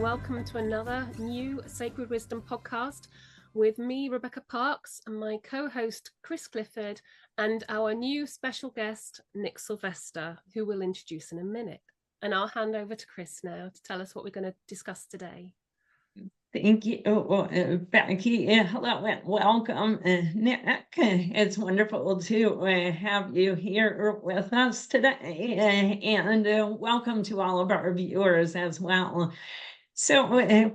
welcome to another new Sacred Wisdom podcast with me, Rebecca Parks, and my co-host, Chris Clifford, and our new special guest, Nick Sylvester, who we'll introduce in a minute. And I'll hand over to Chris now to tell us what we're going to discuss today. Thank you, Becky. Hello and welcome, Nick. It's wonderful to have you here with us today, and welcome to all of our viewers as well. So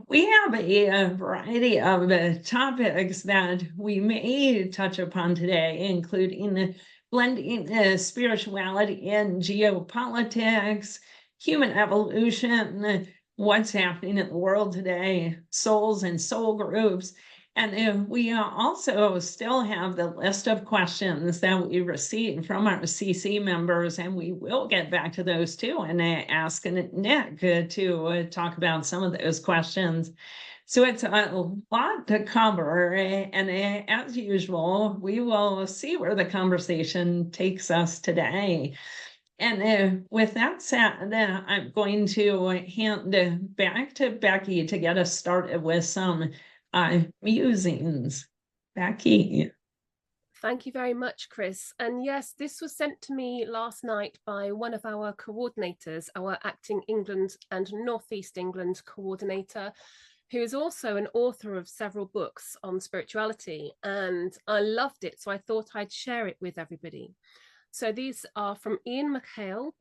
we have a variety of topics that we may touch upon today, including blending spirituality and geopolitics, human evolution, what's happening in the world today, souls and soul groups. And we also still have the list of questions that we received from our CC members, and we will get back to those too and ask Nick to talk about some of those questions. So it's a lot to cover, and as usual, we will see where the conversation takes us today. And with that said, I'm going to hand back to Becky to get us started with some musings. Becky. Thank you very much, Chris. And yes, this was sent to me last night by one of our coordinators, our Acting England and Northeast England coordinator, who is also an author of several books on spirituality. And I loved it, so I thought I'd share it with everybody. So these are from Ian McHale,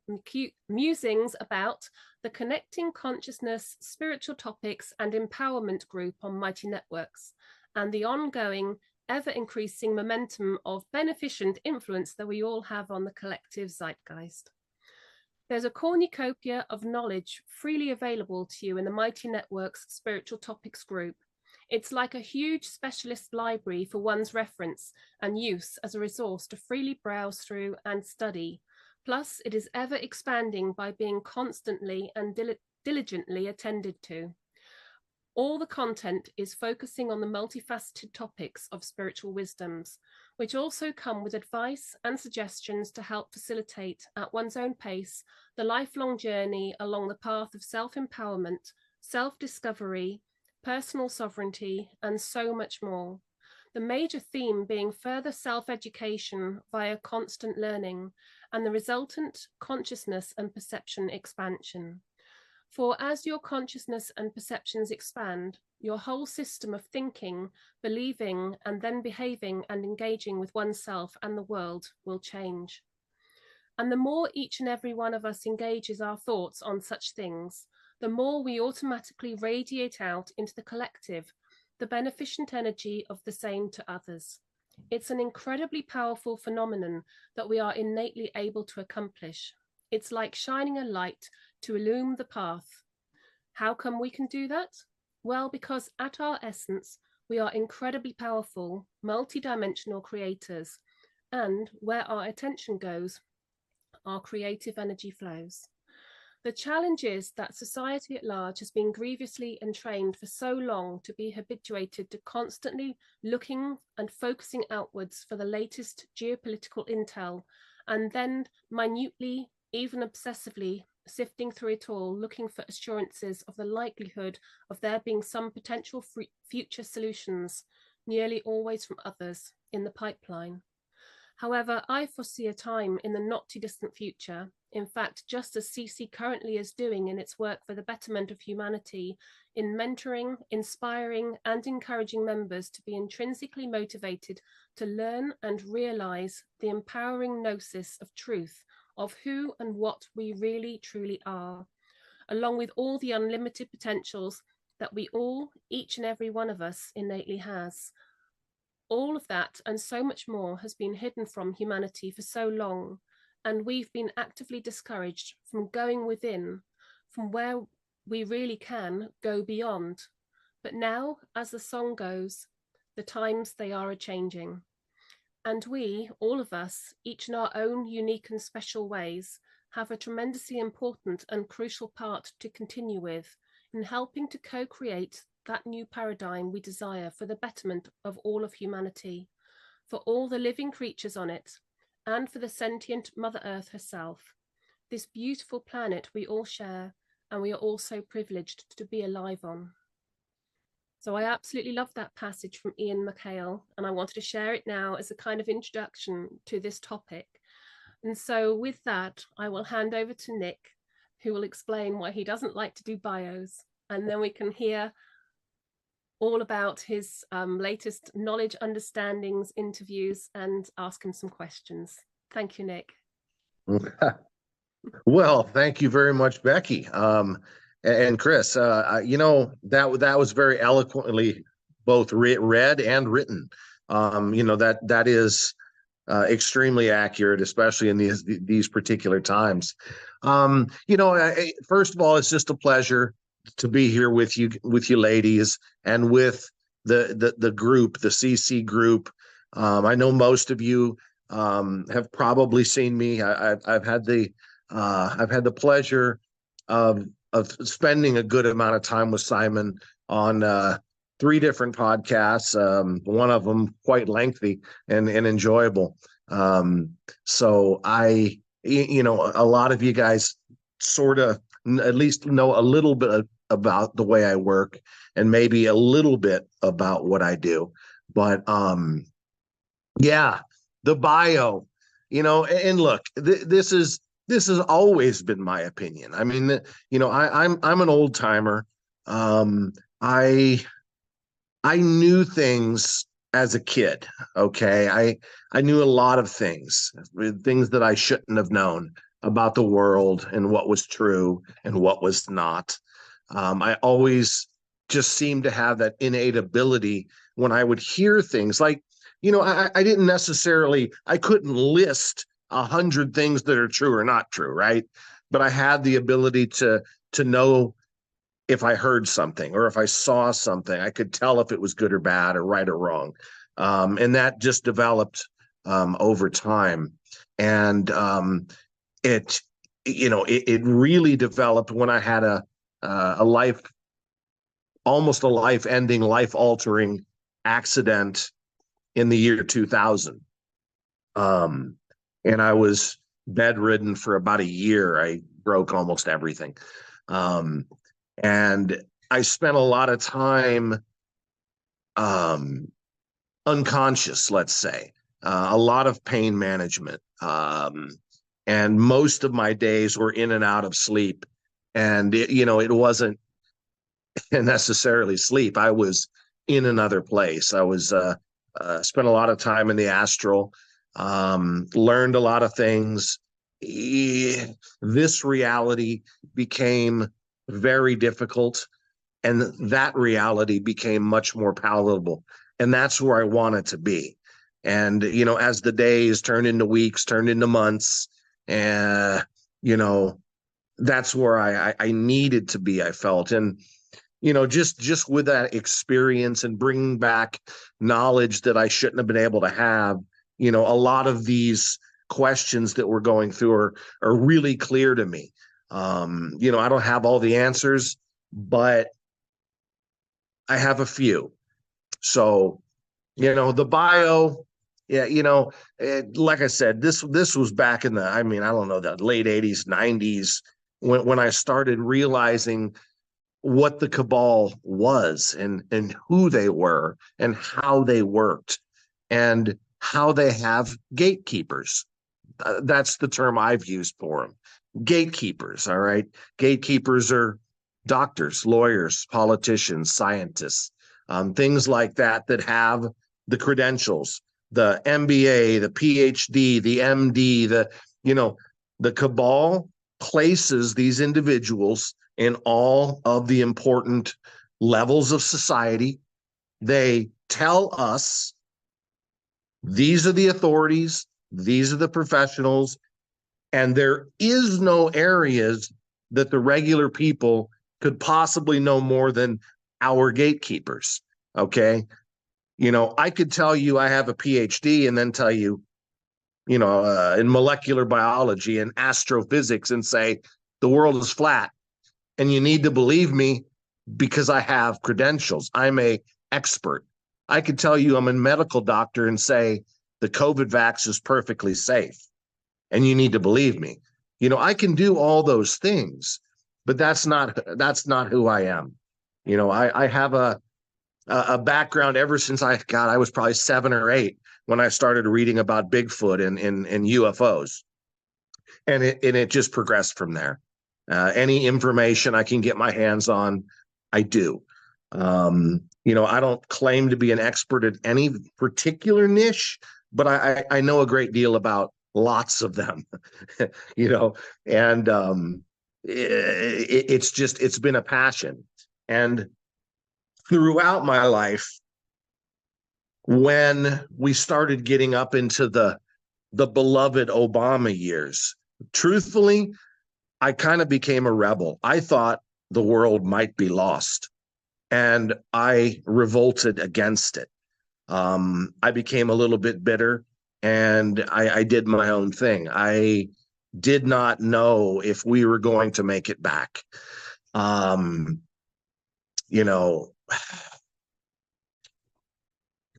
musings about the Connecting Consciousness, Spiritual Topics and Empowerment group on Mighty Networks, and the ongoing, ever-increasing momentum of beneficent influence that we all have on the collective zeitgeist. There's a cornucopia of knowledge freely available to you in the Mighty Networks Spiritual Topics group. It's like a huge specialist library for one's reference and use as a resource to freely browse through and study. Plus, it is ever expanding by being constantly and diligently attended to. All the content is focusing on the multifaceted topics of spiritual wisdoms, which also come with advice and suggestions to help facilitate, at one's own pace, the lifelong journey along the path of self-empowerment, self-discovery, personal sovereignty, and so much more. The major theme being further self-education via constant learning and the resultant consciousness and perception expansion. For as your consciousness and perceptions expand, your whole system of thinking, believing, and then behaving and engaging with oneself and the world will change. And the more each and every one of us engages our thoughts on such things, the more we automatically radiate out into the collective, the beneficent energy of the same to others. It's an incredibly powerful phenomenon that we are innately able to accomplish. It's like shining a light to illumine the path. How come we can do that? Well, because at our essence, we are incredibly powerful, multidimensional creators, and where our attention goes, our creative energy flows. The challenge is that society at large has been grievously entrained for so long to be habituated to constantly looking and focusing outwards for the latest geopolitical intel, and then minutely, even obsessively, sifting through it all, looking for assurances of the likelihood of there being some potential future solutions, nearly always from others, in the pipeline. However, I foresee a time in the not too distant future, in fact, just as CC currently is doing in its work for the betterment of humanity, in mentoring, inspiring, and encouraging members to be intrinsically motivated to learn and realize the empowering gnosis of truth of who and what we really truly are, along with all the unlimited potentials that we all, each and every one of us, innately has. All of that and so much more has been hidden from humanity for so long, and we've been actively discouraged from going within, from where we really can go beyond. But now, as the song goes, the times they are a-changing. And we, all of us, each in our own unique and special ways, have a tremendously important and crucial part to continue with in helping to co-create that new paradigm we desire for the betterment of all of humanity, for all the living creatures on it, and for the sentient Mother Earth herself, this beautiful planet we all share, and we are also privileged to be alive on. So I absolutely love that passage from Ian McHale, and I wanted to share it now as a kind of introduction to this topic. And so with that, I will hand over to Nick, who will explain why he doesn't like to do bios, and then we can hear all about his latest knowledge, understandings, interviews, and ask him some questions. Thank you, Nick. Well, thank you very much, Becky. And Chris, that was very eloquently both read and written. That is extremely accurate, especially in these particular times. First of all, it's just a pleasure to be here with you ladies, and with the group, the CC group. I know most of you have probably seen me. I've had the pleasure of spending a good amount of time with Simon on 3 different podcasts. One of them quite lengthy and enjoyable. So a lot of you guys sort of at least know a little bit about the way I work, and maybe a little bit about what I do. But the bio, and look, this has always been my opinion. I mean, I'm an old timer. I knew things as a kid. Okay. I knew a lot of things that I shouldn't have known about the world and what was true and what was not. I always just seemed to have that innate ability when I would hear things like, I didn't necessarily, I couldn't list 100 things that are true or not true, right? But I had the ability to know if I heard something or if I saw something. I could tell if it was good or bad or right or wrong. And that just developed over time. And it really developed when I had almost a life-ending, life-altering accident in the year 2000. And I was bedridden for about a year. I broke almost everything. And I spent a lot of time unconscious, let's say, a lot of pain management. And most of my days were in and out of sleep. And, it wasn't necessarily sleep. I was in another place. I was spent a lot of time in the astral, learned a lot of things. This reality became very difficult, and that reality became much more palatable. And that's where I wanted to be. And, as the days turned into weeks, turned into months, and, that's where I needed to be, I felt. And, just with that experience and bringing back knowledge that I shouldn't have been able to have, a lot of these questions that we're going through are really clear to me. I don't have all the answers, but I have a few. So, the bio, like I said, this was back in the, I don't know, the late 80s, 90s, when I started realizing what the cabal was and who they were and how they worked and how they have gatekeepers. That's the term I've used for them. Gatekeepers, all right? Gatekeepers are doctors, lawyers, politicians, scientists, things like that have the credentials, the MBA, the PhD, the MD, the cabal places these individuals in all of the important levels of society. They tell us these are the authorities, these are the professionals, and there is no areas that the regular people could possibly know more than our gatekeepers. Okay. I could tell you I have a PhD and then tell you, in molecular biology and astrophysics and say the world is flat. And you need to believe me because I have credentials. I'm an expert. I could tell you I'm a medical doctor and say the COVID vax is perfectly safe. And you need to believe me. I can do all those things. but that's not who I am. You know, I have a background ever since I was probably 7 or 8 when I started reading about Bigfoot and UFOs, and it just progressed from there. Any information I can get my hands on, I do. You know, I don't claim to be an expert at any particular niche, but I know a great deal about lots of them. You know, and it's been a passion. And throughout my life, when we started getting up into the beloved Obama years, truthfully, I kind of became a rebel. I thought the world might be lost, and I revolted against it. I became a little bit bitter, and I did my own thing. I did not know if we were going to make it back. You know,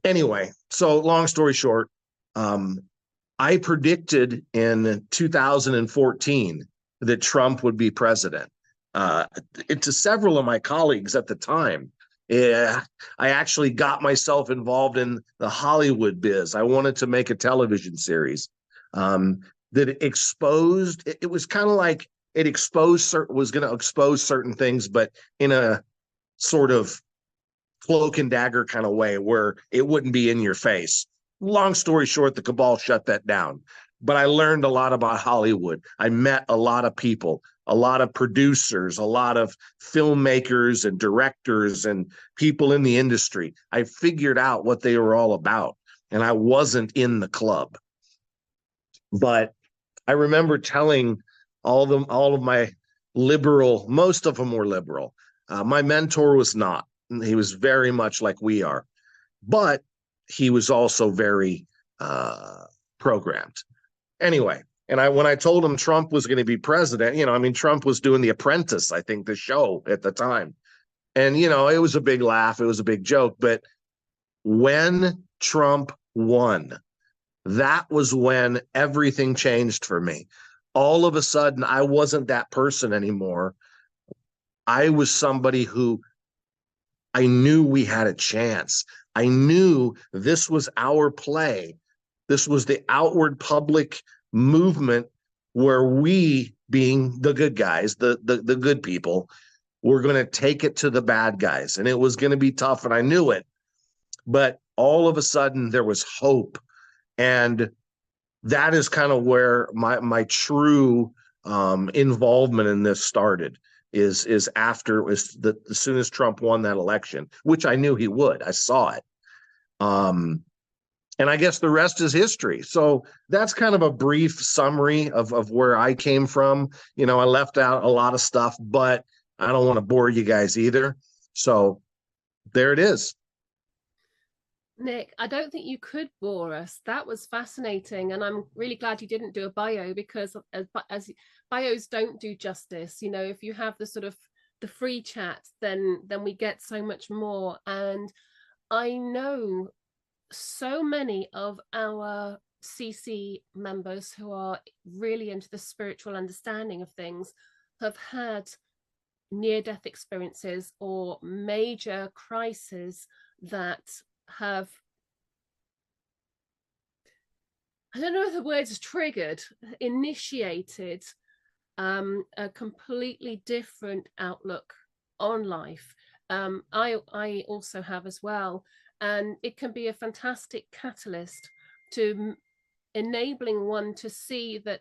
anyway, so long story short, I predicted in 2014 that Trump would be president. To several of my colleagues at the time, I actually got myself involved in the Hollywood biz. I wanted to make a television series that exposed. It was kind of like it was going to expose certain things, but in a sort of cloak and dagger kind of way where it wouldn't be in your face. Long story short, the cabal shut that down. But I learned a lot about Hollywood. I met a lot of people, a lot of producers, a lot of filmmakers and directors and people in the industry. I figured out what they were all about, and I wasn't in the club. But I remember telling all of my liberal, most of them were liberal. My mentor was not. He was very much like we are, but he was also very programmed. Anyway, and when I told him Trump was going to be president, you know, I mean, Trump was doing The Apprentice, I think, the show at the time. And, you know, it was a big laugh. It was a big joke. But when Trump won, that was when everything changed for me. All of a sudden, I wasn't that person anymore. I was somebody who I knew we had a chance. I knew this was our play. This was the outward public movement where we, being the good guys, the good people, were going to take it to the bad guys. And it was going to be tough, and I knew it. But all of a sudden, there was hope. And that is kind of where my true involvement in this started. Is as soon as Trump won that election, which I knew he would. I saw it. And I guess the rest is history. So that's kind of a brief summary of where I came from. You know, I left out a lot of stuff, but I don't want to bore you guys either. So there it is. Nick, I don't think you could bore us. That was fascinating. And I'm really glad you didn't do a bio, because as bios don't do justice. You know, if you have the sort of the free chat, then we get so much more. And I know so many of our CC members who are really into the spiritual understanding of things have had near-death experiences or major crises that have, I don't know if the word is triggered, initiated a completely different outlook on life. I also have as well, and it can be a fantastic catalyst to enabling one to see the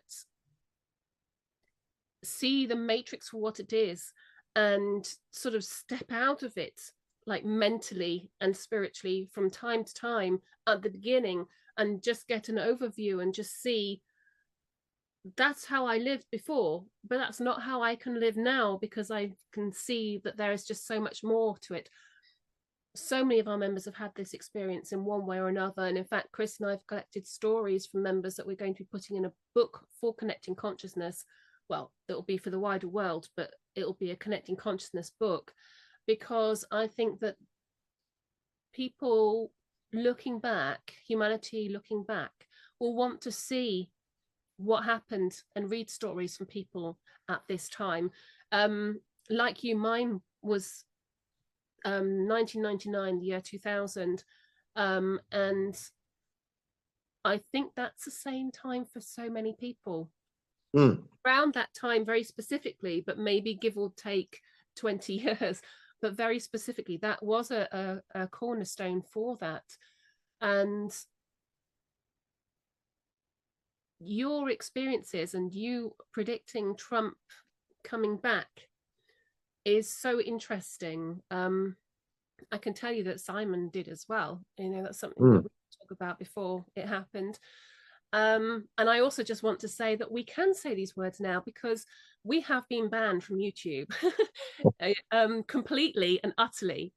matrix for what it is, and sort of step out of it, like mentally and spiritually, from time to time at the beginning, and just get an overview and just see, that's how I lived before, but that's not how I can live now, because I can see that there is just so much more to it. So many of our members have had this experience in one way or another. And in fact, Chris and I have collected stories from members that we're going to be putting in a book for Connecting Consciousness. Well, it'll be for the wider world, but it'll be a Connecting Consciousness book, because I think that people looking back, humanity looking back, will want to see what happened and read stories from people at this time. Like you, mine was 1999, the year 2000, and I think that's the same time for so many people. Around that time, very specifically, but maybe give or take 20 years, but very specifically, that was a cornerstone for that. And your experiences and you predicting Trump coming back is so interesting. I can tell you that Simon did as well. You know, that's something that we talked about before it happened. And I also just want to say that we can say these words now because we have been banned from YouTube completely and utterly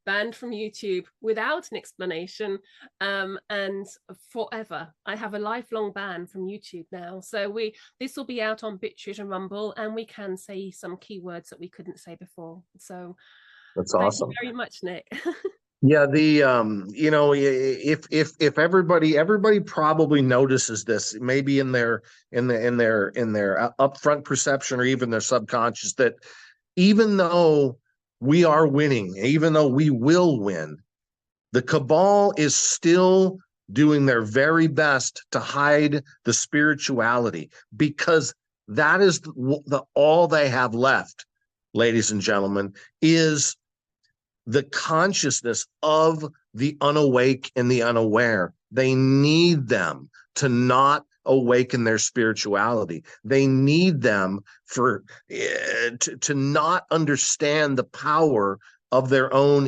banned from YouTube without an explanation, and forever. I have a lifelong ban from YouTube now. So this will be out on BitChute and Rumble, and we can say some keywords that we couldn't say before. So that's awesome. Thank you very much, Nick. Yeah, you know, if everybody probably notices this, maybe in their upfront perception or even their subconscious, that even though we are winning, even though we will win, the cabal is still doing their very best to hide the spirituality, because that is all they have left, ladies and gentlemen, is the consciousness of the unawake and the unaware. They need them to not awaken their spirituality. They need them to not understand the power of their own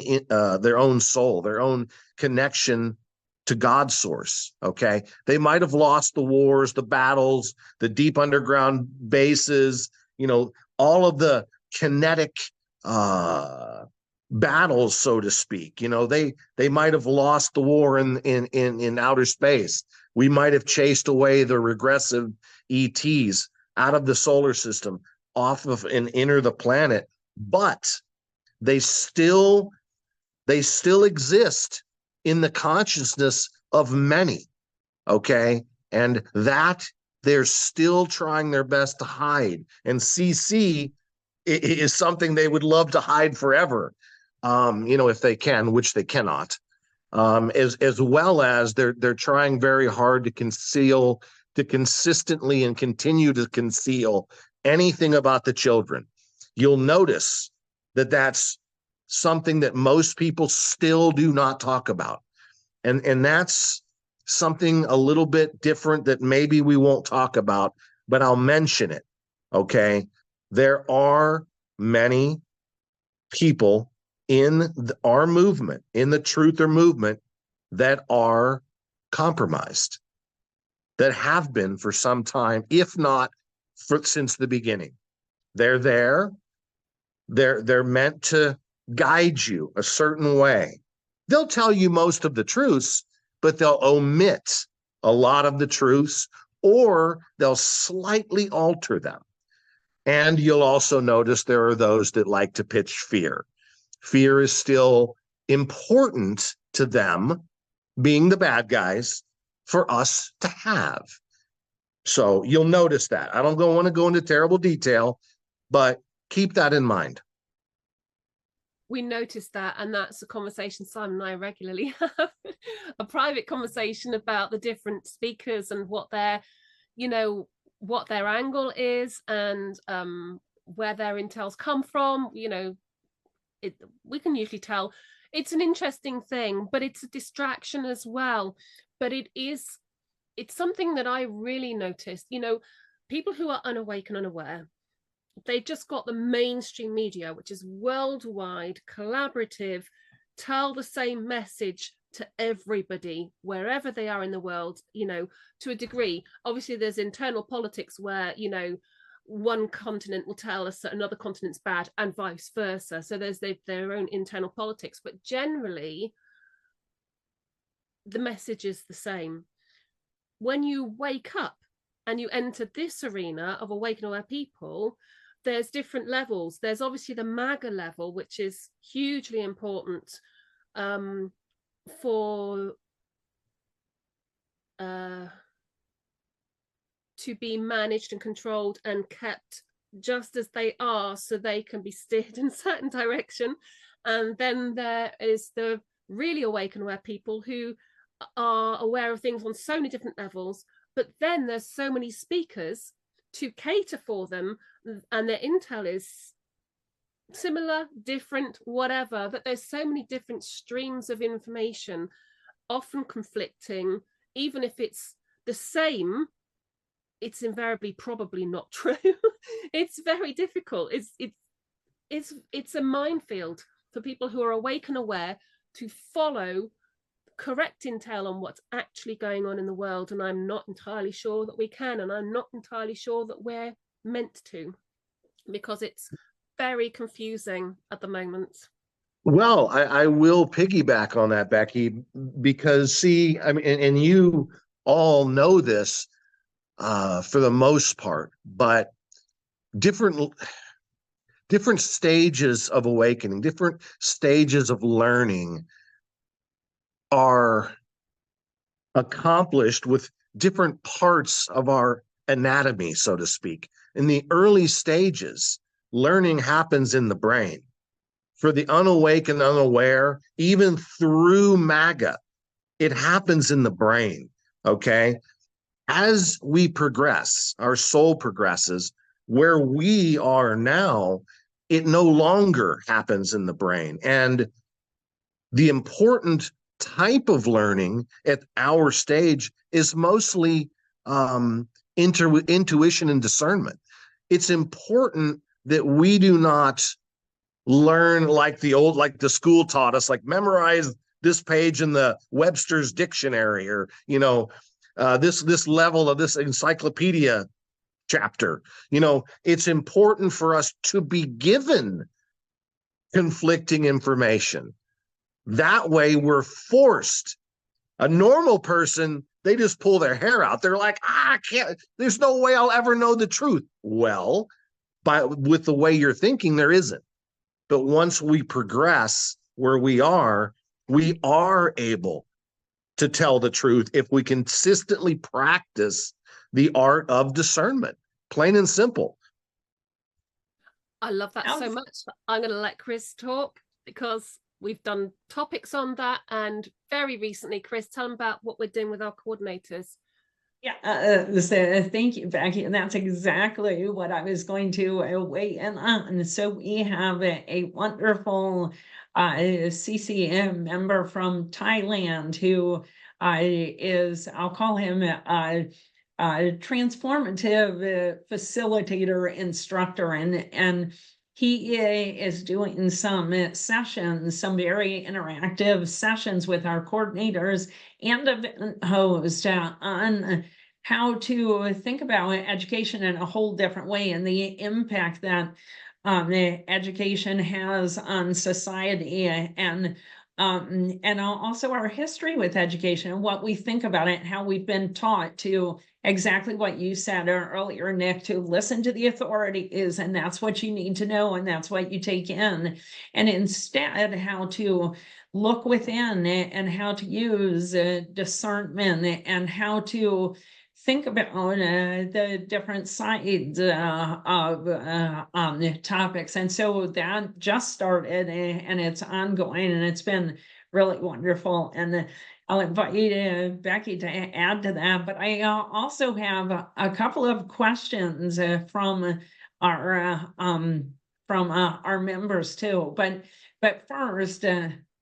soul, their own connection to God's source. Okay, they might have lost the wars, the battles, the deep underground bases, you know, all of the kinetic battles, so to speak. You know, they might have lost the war in outer space. We might have chased away the regressive ETs out of the solar system, off of and enter the planet, but they still exist in the consciousness of many. Okay, and that they're still trying their best to hide. And CC is something they would love to hide forever. You know, if they can, which they cannot, as well as they're trying very hard to conceal, to consistently and continue to conceal anything about the children. You'll notice that that's something that most people still do not talk about. And that's something a little bit different that maybe we won't talk about, but I'll mention it. Okay. There are many people in our movement, in the truther movement, that are compromised, that have been for some time, if not since the beginning. They're there. They're meant to guide you a certain way. They'll tell you most of the truths, but they'll omit a lot of the truths, or they'll slightly alter them. And you'll also notice there are those that like to pitch fear. Fear is still important to them, being the bad guys, for us to have. So you'll notice that. I don't want to go into terrible detail, but keep that in mind. We noticed that, and that's a conversation Simon and I regularly have, a private conversation about the different speakers and what their, you know, what their angle is, and where their intels come from. You know, we can usually tell. It's an interesting thing, but it's a distraction as well. But it's something that I really noticed. You know, people who are unawake and unaware, they just got the mainstream media, which is worldwide, collaborative, tell the same message to everybody wherever they are in the world, you know, to a degree. Obviously there's internal politics where, you know, one continent will tell us that another continent's bad and vice versa. So there's their own internal politics, but generally the message is the same. When you wake up and you enter this arena of awake and aware people, there's different levels. There's obviously the MAGA level, which is hugely important for to be managed and controlled and kept just as they are, so they can be steered in a certain direction. And then there is the really awake and aware people who are aware of things on so many different levels, but then there's so many speakers to cater for them, and their intel is similar, different, whatever, but there's so many different streams of information, often conflicting. Even if it's the same, it's invariably probably not true. It's very difficult. It's a minefield for people who are awake and aware to follow correct intel on what's actually going on in the world. And I'm not entirely sure that we can, and I'm not entirely sure that we're meant to, because it's very confusing at the moment. Well, I will piggyback on that, Becky, because see, I mean, and you all know this for the most part, but different stages of awakening, different stages of learning are accomplished with different parts of our anatomy, so to speak. In the early stages, learning happens in the brain. For the unawake and unaware, even through MAGA, it happens in the brain, okay? As we progress, our soul progresses, where we are now, it no longer happens in the brain. And the important type of learning at our stage is mostly intuition and discernment. It's important that we do not learn like the school taught us, like memorize this page in the Webster's dictionary, or this level of this encyclopedia chapter. It's important for us to be given conflicting information. That way we're forced. A normal person, they just pull their hair out. They're like, I can't, there's no way I'll ever know the truth. Well, with the way you're thinking, there isn't. But once we progress where we are able to tell the truth if we consistently practice the art of discernment, plain and simple. I love that so much. I'm going to let Chris talk, because we've done topics on that. And very recently, Chris, tell them about what we're doing with our coordinators. Yeah, so thank you, Becky. And that's exactly what I was going to weigh in on. So we have a wonderful CCM member from Thailand who is, I'll call him a transformative facilitator, instructor, and he is doing some sessions, some very interactive sessions with our coordinators and event host on how to think about education in a whole different way, and the impact that education has on society, and also our history with education and what we think about it, and how we've been taught to exactly what you said earlier, Nick, to listen to the authorities, and that's what you need to know, and that's what you take in, and instead how to look within and how to use discernment and how to think about the different sides of topics. And so that just started, and it's ongoing, and it's been really wonderful. And I'll invite you, Becky, to add to that. But I also have a couple of questions from our members too. But first,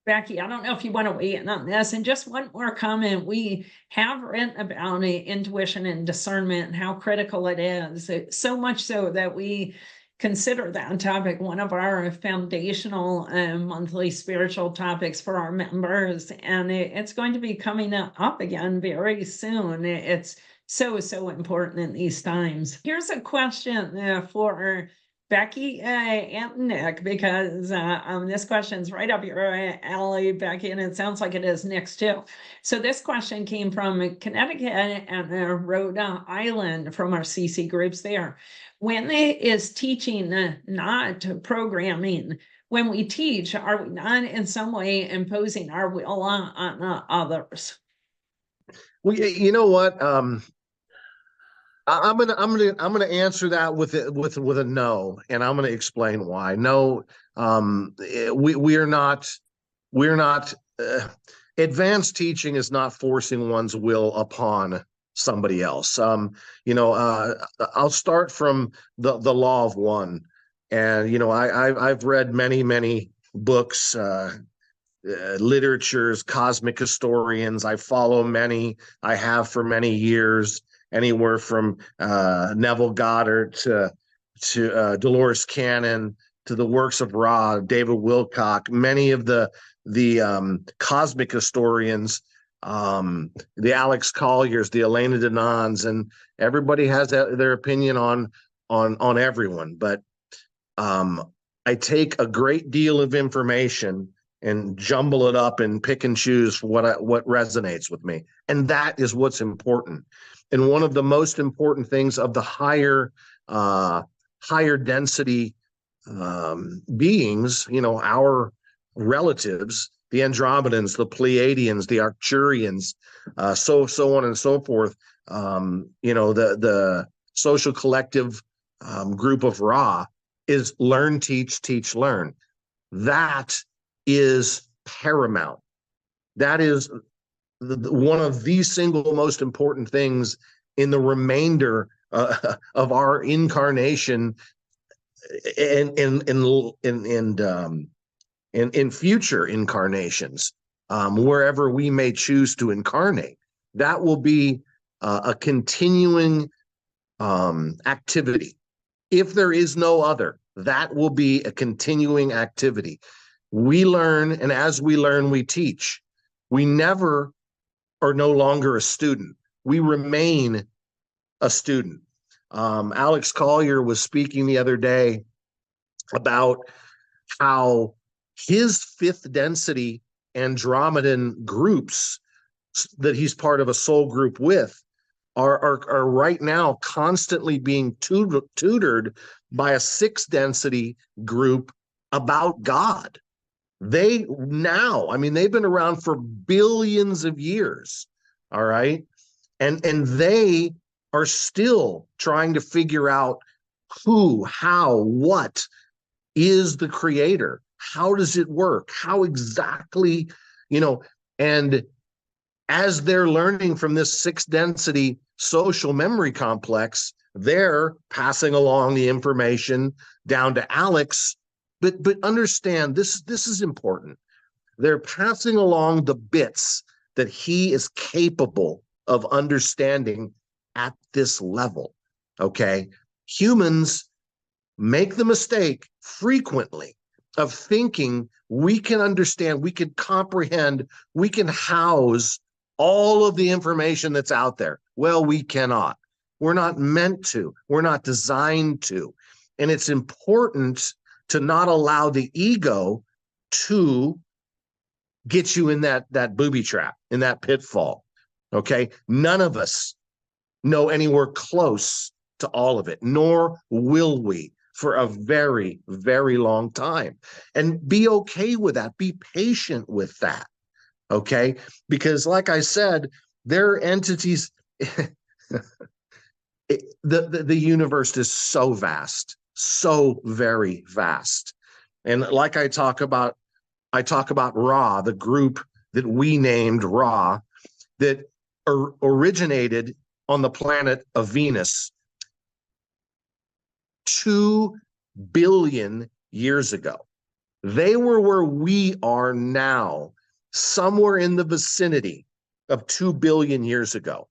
Becky, I don't know if you want to weigh in on this. And just one more comment. We have written about intuition and discernment and how critical it is. So much so that we consider that topic one of our foundational monthly spiritual topics for our members. And it's going to be coming up again very soon. It's so important in these times. Here's a question for Becky and Nick, because this question's right up your alley, Becky, and it sounds like it is Nick's too. So this question came from Connecticut and Rhode Island, from our CC groups there. When is teaching not programming? When we teach, are we not in some way imposing our will on others? Well, you know what? I'm gonna answer that with a no, and I'm gonna explain why. No, we're not advanced teaching is not forcing one's will upon somebody else. I'll start from the law of one, and I've read many books, literatures, cosmic historians. I follow many. I have for many years, anywhere from Neville Goddard to Dolores Cannon, to the works of Ra, David Wilcock, many of the cosmic historians, the Alex Colliers, the Elena Denons, and everybody has their opinion on everyone. But I take a great deal of information and jumble it up and pick and choose what resonates with me, and that is what's important. And one of the most important things of the higher density beings, our relatives, the Andromedans, the Pleiadians, the Arcturians, so on and so forth. The social collective group of Ra is learn, teach, teach, learn. That is paramount. That is one of the single most important things in the remainder of our incarnation, and in future incarnations, wherever we may choose to incarnate. That will be a continuing activity. If there is no other, that will be a continuing activity. We learn, and as we learn, we teach. We never are no longer a student. We remain a student. Alex Collier was speaking the other day about how his fifth density Andromedan groups that he's part of a soul group with are right now constantly being tutored by a sixth density group about God. They've been around for billions of years. All right. And they are still trying to figure out who, how, what is the creator? How does it work? How exactly, and as they're learning from this sixth density social memory complex, they're passing along the information down to Alex. But understand, this is important. They're passing along the bits that he is capable of understanding at this level. Okay. Humans make the mistake frequently of thinking we can understand, we can comprehend, we can house all of the information that's out there. Well, we cannot. We're not meant to. We're not designed to. And it's important to not allow the ego to get you in that booby trap, in that pitfall. Okay? None of us know anywhere close to all of it, nor will we for a very, very long time. And be okay with that. Be patient with that. Okay? Because like I said, they're entities. The universe is so vast, so very vast. And like I talk about Ra, the group that we named Ra, that originated on the planet of Venus 2 billion years ago. They were where we are now, somewhere in the vicinity of 2 billion years ago.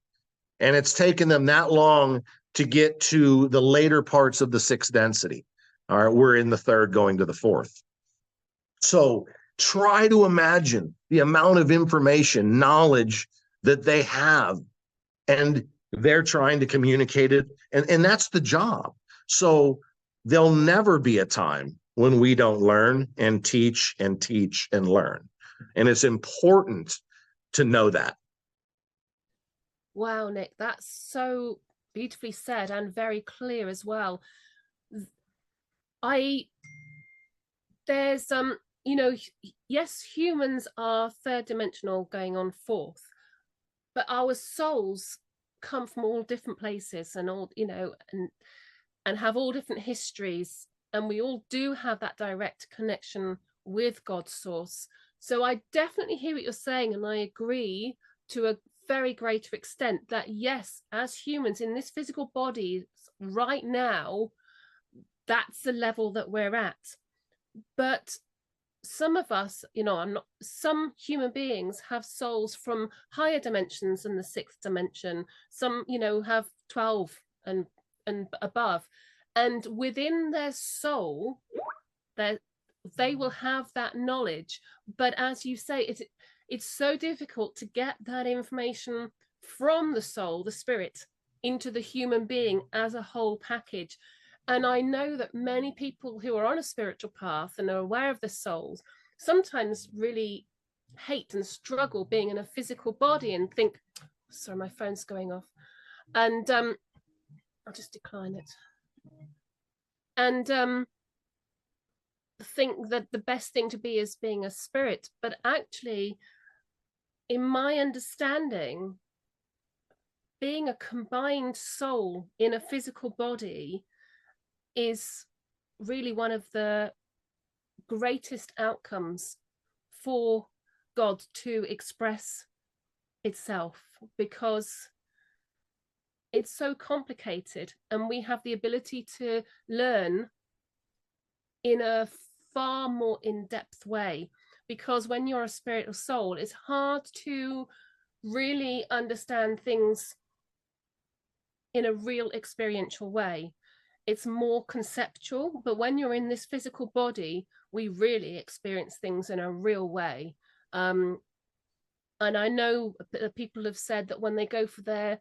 And it's taken them that long to get to the later parts of the sixth density. All right, we're in the third, going to the fourth. So try to imagine the amount of information, knowledge that they have, and they're trying to communicate it. And that's the job. So there'll never be a time when we don't learn and teach and teach and learn. And it's important to know that. Wow, Nick, that's so beautifully said and very clear as well. There's yes, humans are third dimensional going on fourth, but our souls come from all different places and all, you know, and have all different histories, and we all do have that direct connection with God's source. So I definitely hear what you're saying, and I agree to a very greater extent that yes, as humans in this physical body right now, that's the level that we're at. But some of us, you know, some human beings have souls from higher dimensions than the 6th dimension. Some, you know, have 12 and above, and within their soul, they will have that knowledge. But as you say, it's so difficult to get that information from the soul, the spirit, into the human being as a whole package. And I know that many people who are on a spiritual path and are aware of the souls sometimes really hate and struggle being in a physical body and think, sorry, my phone's going off. And I'll just decline it. And think that the best thing to be is being a spirit. But actually, in my understanding, being a combined soul in a physical body is really one of the greatest outcomes for God to express itself, because it's so complicated, and we have the ability to learn in a far more in-depth way. Because when you're a spirit or soul, it's hard to really understand things in a real experiential way. It's more conceptual, but when you're in this physical body, we really experience things in a real way. And I know that people have said that when they go for their,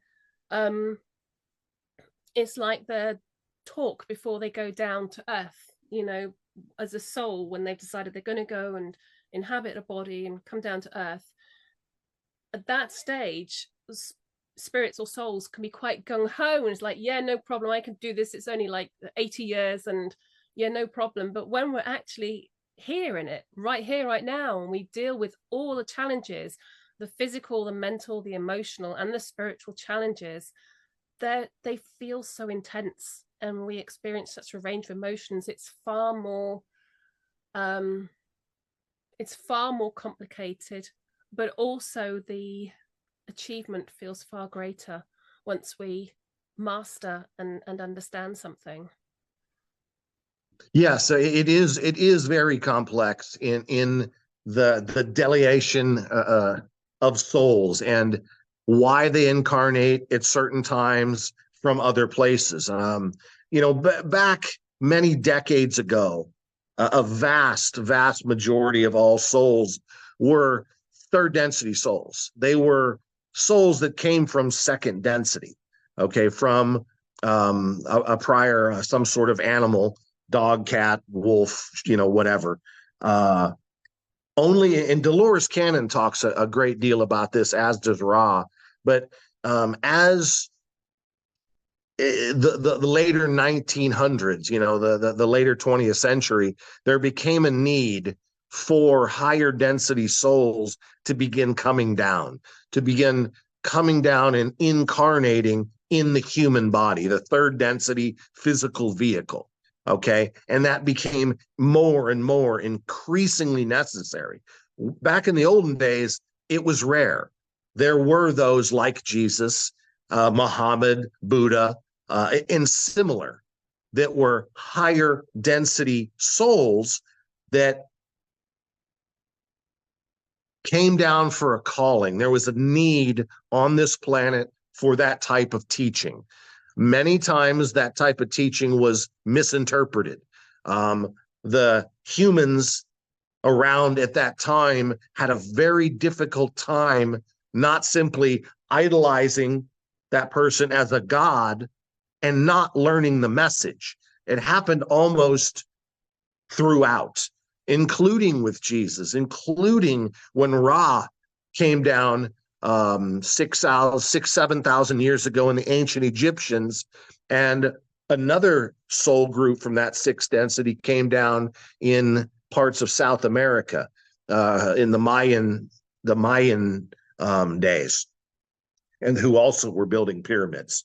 it's like their talk before they go down to earth, you know, as a soul, when they've decided they're going to go and inhabit a body and come down to earth. At that stage, spirits or souls can be quite gung-ho, and it's like, yeah, no problem, I can do this, it's only like 80 years, and yeah, no problem. But when we're actually here in it, right here, right now, and we deal with all the challenges, the physical, the mental, the emotional, and the spiritual challenges, they feel so intense, and we experience such a range of emotions. It's far more complicated, but also the achievement feels far greater once we master and understand something. Yeah, so it is very complex in the delegation of souls and why they incarnate at certain times from other places. You know, back many decades ago, a vast majority of all souls were third density souls. They were souls that came from second density, okay, from a prior, some sort of animal, dog, cat, wolf, you know, whatever. Only, and Dolores Cannon talks a great deal about this, as does Ra. But as the later 1900s, you know, the later 20th century, there became a need for higher density souls to begin coming down and incarnating in the human body, the third density physical vehicle. Okay. And that became more and more increasingly necessary. Back in the olden days, it was rare. There were those like Jesus, Muhammad, Buddha, and similar, that were higher density souls that came down for a calling. There was a need on this planet for that type of teaching. Many times that type of teaching was misinterpreted. The humans around at that time had a very difficult time not simply idolizing that person as a god and not learning the message. It happened almost throughout, including with Jesus, including when Ra came down 7,000 years ago in the ancient Egyptians, and another soul group from that sixth density came down in parts of South America in the Mayan days. and who also were building pyramids.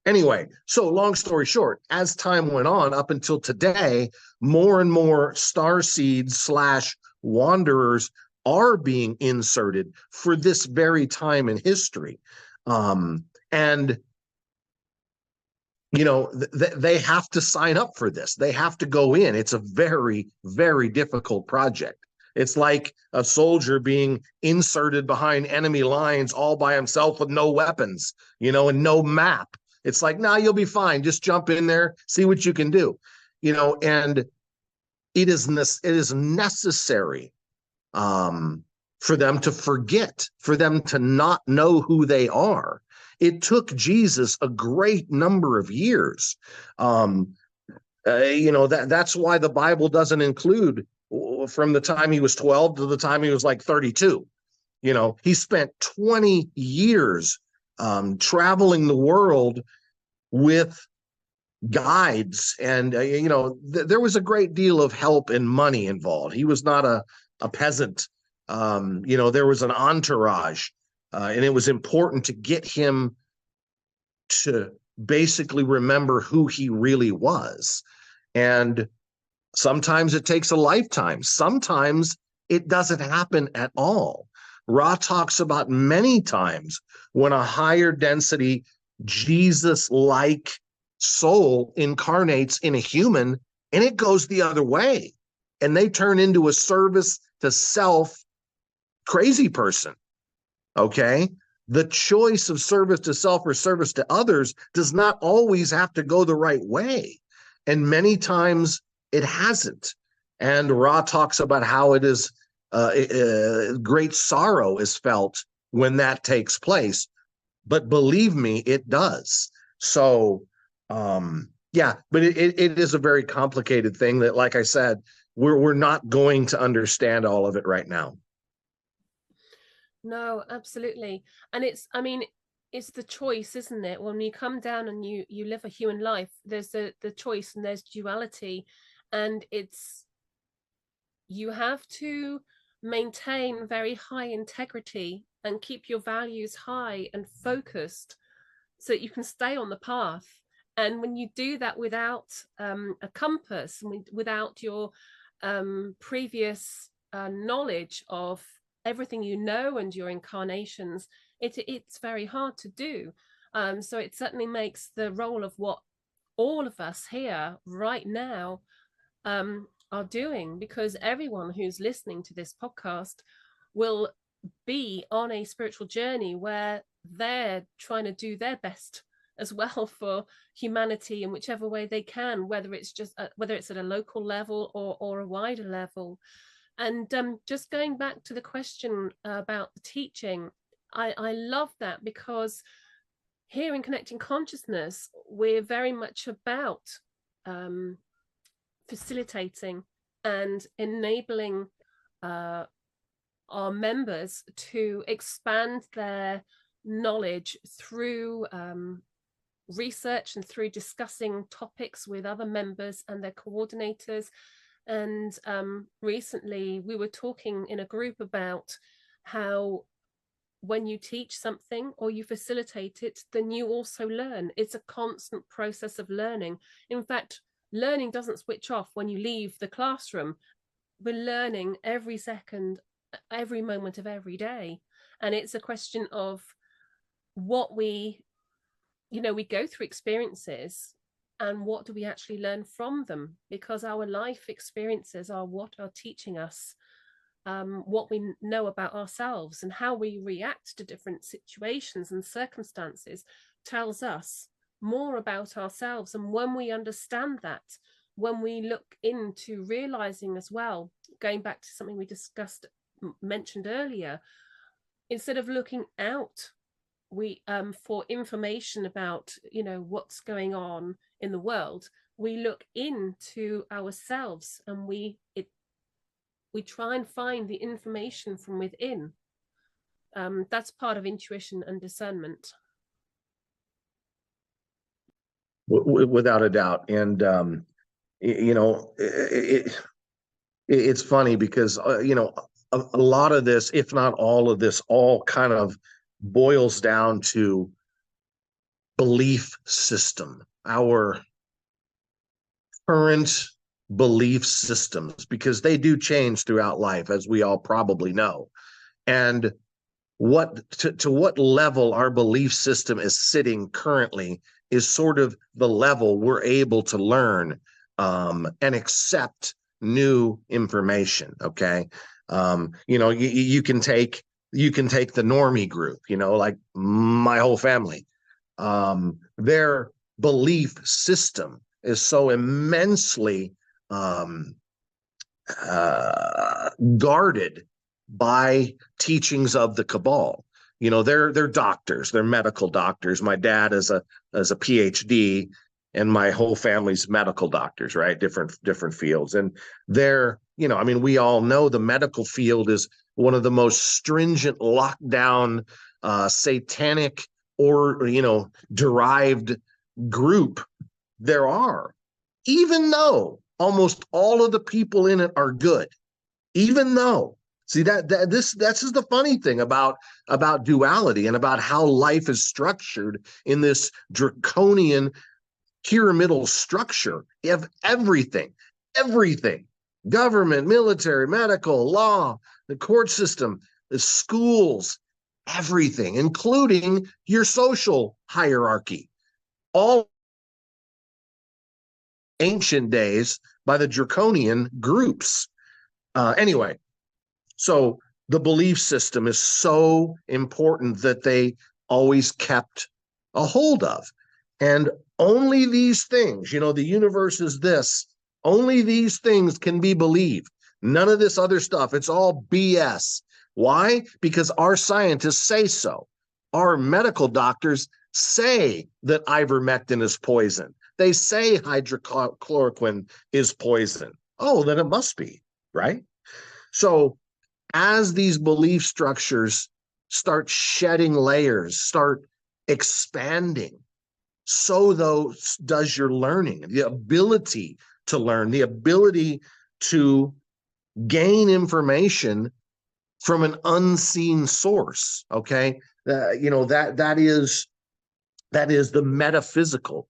Anyway, so long story short, as time went on up until today, more and more star seeds / wanderers are being inserted for this very time in history. And you know, they have to sign up for this. They have to go in. It's a very, very difficult project. It's like a soldier being inserted behind enemy lines all by himself with no weapons, you know, and no map. It's like, nah, you'll be fine. Just jump in there, see what you can do, you know, and it is necessary for them to forget, for them to not know who they are. It took Jesus a great number of years. You know, that's why the Bible doesn't include from the time he was 12 to the time he was like 32. You know, he spent 20 years traveling the world with guides, and you know, there was a great deal of help and money involved. He was not a peasant. You know, there was an entourage, and it was important to get him to basically remember who he really was. And sometimes it takes a lifetime. Sometimes it doesn't happen at all. Ra talks about many times when a higher density Jesus-like soul incarnates in a human, and it goes the other way, and they turn into a service to self crazy person. Okay, the choice of service to self or service to others does not always have to go the right way, and many times it hasn't. And Ra talks about how it is great sorrow is felt when that takes place, but believe me, it does. So yeah, but it is a very complicated thing that, like I said, we're not going to understand all of it right now. No, absolutely. And it's, I mean, it's the choice, isn't it? When you come down and you live a human life, there's the choice and there's duality, and it's, you have to maintain very high integrity and keep your values high and focused so that you can stay on the path. And when you do that without a compass, without your previous knowledge of everything you know and your incarnations, it's very hard to do. So it certainly makes the role of what all of us here right now are doing, because everyone who's listening to this podcast will be on a spiritual journey where they're trying to do their best as well for humanity in whichever way they can, whether it's just whether it's at a local level or a wider level. And just going back to the question about the teaching, I love that, because here in Connecting Consciousness, we're very much about facilitating and enabling our members to expand their knowledge through research and through discussing topics with other members and their coordinators. And recently we were talking in a group about how when you teach something or you facilitate it, then you also learn. It's a constant process of learning. In fact, learning doesn't switch off when you leave the classroom. We're learning every second, every moment of every day. And it's a question of what we go through experiences, and what do we actually learn from them? Because our life experiences are what are teaching us what we know about ourselves, and how we react to different situations and circumstances tells us more about ourselves. And when we understand that, when we look into realizing as well, going back to something we mentioned earlier, instead of looking out for information about what's going on in the world, we look into ourselves, and we try and find the information from within. That's part of intuition and discernment. Without a doubt. And it's funny because a lot of this, if not all of this, all kind of boils down to belief system, our current belief systems, because they do change throughout life, as we all probably know. And to what level our belief system is sitting currently is sort of the level we're able to learn and accept new information. Okay. You can take the normie group, like my whole family. Their belief system is so immensely guarded by teachings of the cabal. They're doctors, they're medical doctors. My dad is a PhD, and my whole family's medical doctors, right? Different fields. And we all know the medical field is one of the most stringent lockdown, satanic or, derived group there are, even though almost all of the people in it are good. Even though, see, this is the funny thing about duality and about how life is structured in this draconian pyramidal structure. You have everything, government, military, medical, law, the court system, the schools, everything, including your social hierarchy, all ancient days by the draconian groups. Anyway, so the belief system is so important that they always kept a hold of. And only these things, the universe is this, only these things can be believed. None of this other stuff. It's all BS. Why? Because our scientists say so. Our medical doctors say that ivermectin is poison. They say hydrochloroquine is poison. Oh, then it must be, right? So as these belief structures start shedding layers, start expanding, so though does your learning, the ability to learn, the ability to gain information from an unseen source. Okay, that is the metaphysical,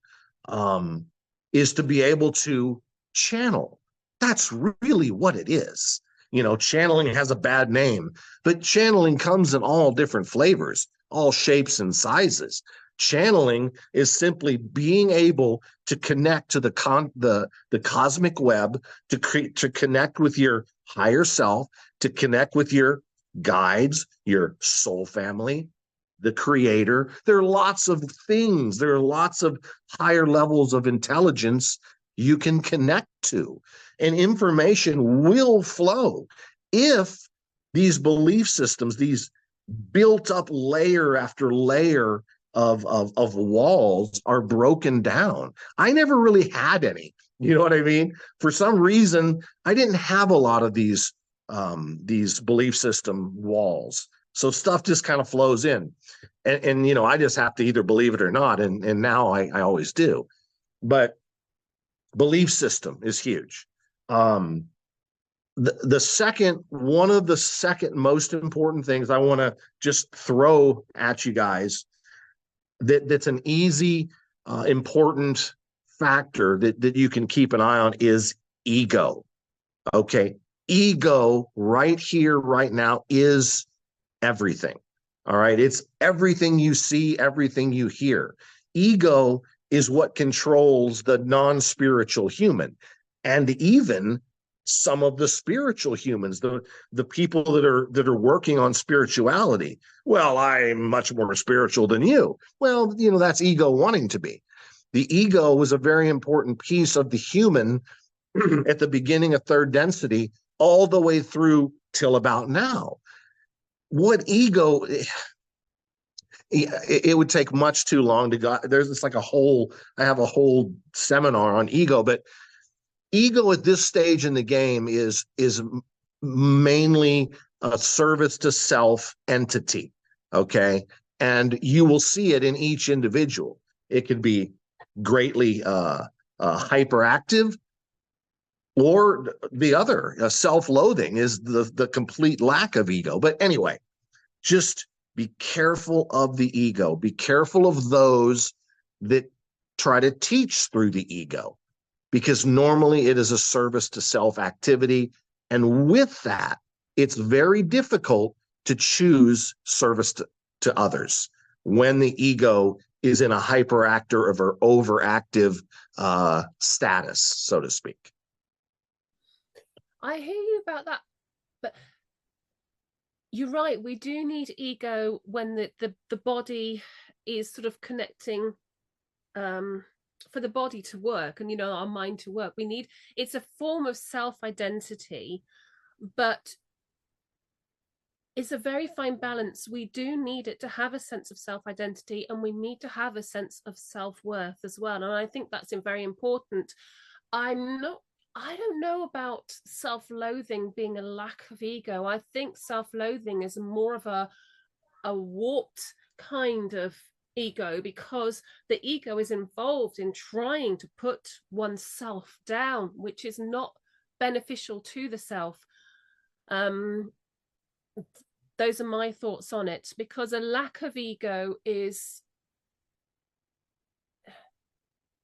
is to be able to channel. That's really what it is. Channeling has a bad name, but channeling comes in all different flavors, all shapes and sizes. Channeling is simply being able to connect to the cosmic web, to connect with your higher self, to connect with your guides, your soul family, the creator. There are lots of things. There are lots of higher levels of intelligence you can connect to, and information will flow if these belief systems, these built up layer after layer of walls are broken down. I never really had any, you know what I mean? For some reason, I didn't have a lot of these belief system walls. So stuff just kind of flows in, and I just have to either believe it or not. And now I always do. But belief system is huge. One of the second most important things I want to just throw at you guys, that's an easy, important factor that you can keep an eye on, is ego. Okay. Ego right here, right now, is everything. All right. It's everything you see, everything you hear. Ego is what controls the non-spiritual human, and even some of the spiritual humans, the people that are working on spirituality. Well, I'm much more spiritual than you. Well, that's ego wanting to be. The ego was a very important piece of the human at the beginning of third density, all the way through till about now. What ego, it would take much too long to go. There's I have a whole seminar on ego, but ego at this stage in the game is mainly a service to self entity. Okay. And you will see it in each individual. It could be greatly hyperactive, or the other, self-loathing is the complete lack of ego. But anyway, just be careful of the ego. Be careful of those that try to teach through the ego, because normally it is a service to self activity. And with that, it's very difficult to choose service to others when the ego is in a hyperactive or overactive status, so to speak. I hear you about that, but you're right. We do need ego when the body is sort of connecting, for the body to work and, you know, our mind to work. We need, it's a form of self-identity, but it's a very fine balance. We do need it to have a sense of self-identity, and we need to have a sense of self-worth as well. And I think that's very important. I don't know about self-loathing being a lack of ego. I think self-loathing is more of a warped kind of ego, because the ego is involved in trying to put oneself down, which is not beneficial to the self. Those are my thoughts on it, because a lack of ego is,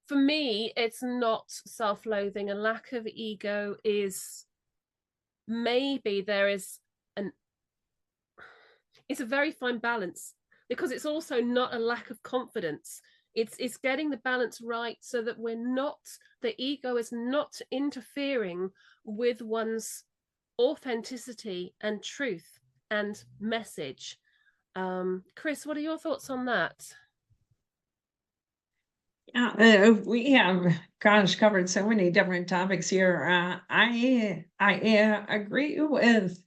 for me, it's not self-loathing. A lack of ego is, maybe there is it's a very fine balance, because it's also not a lack of confidence. It's getting the balance right so that the ego is not interfering with one's authenticity and truth and message. Chris, what are your thoughts on that? We have, covered so many different topics here. I agree with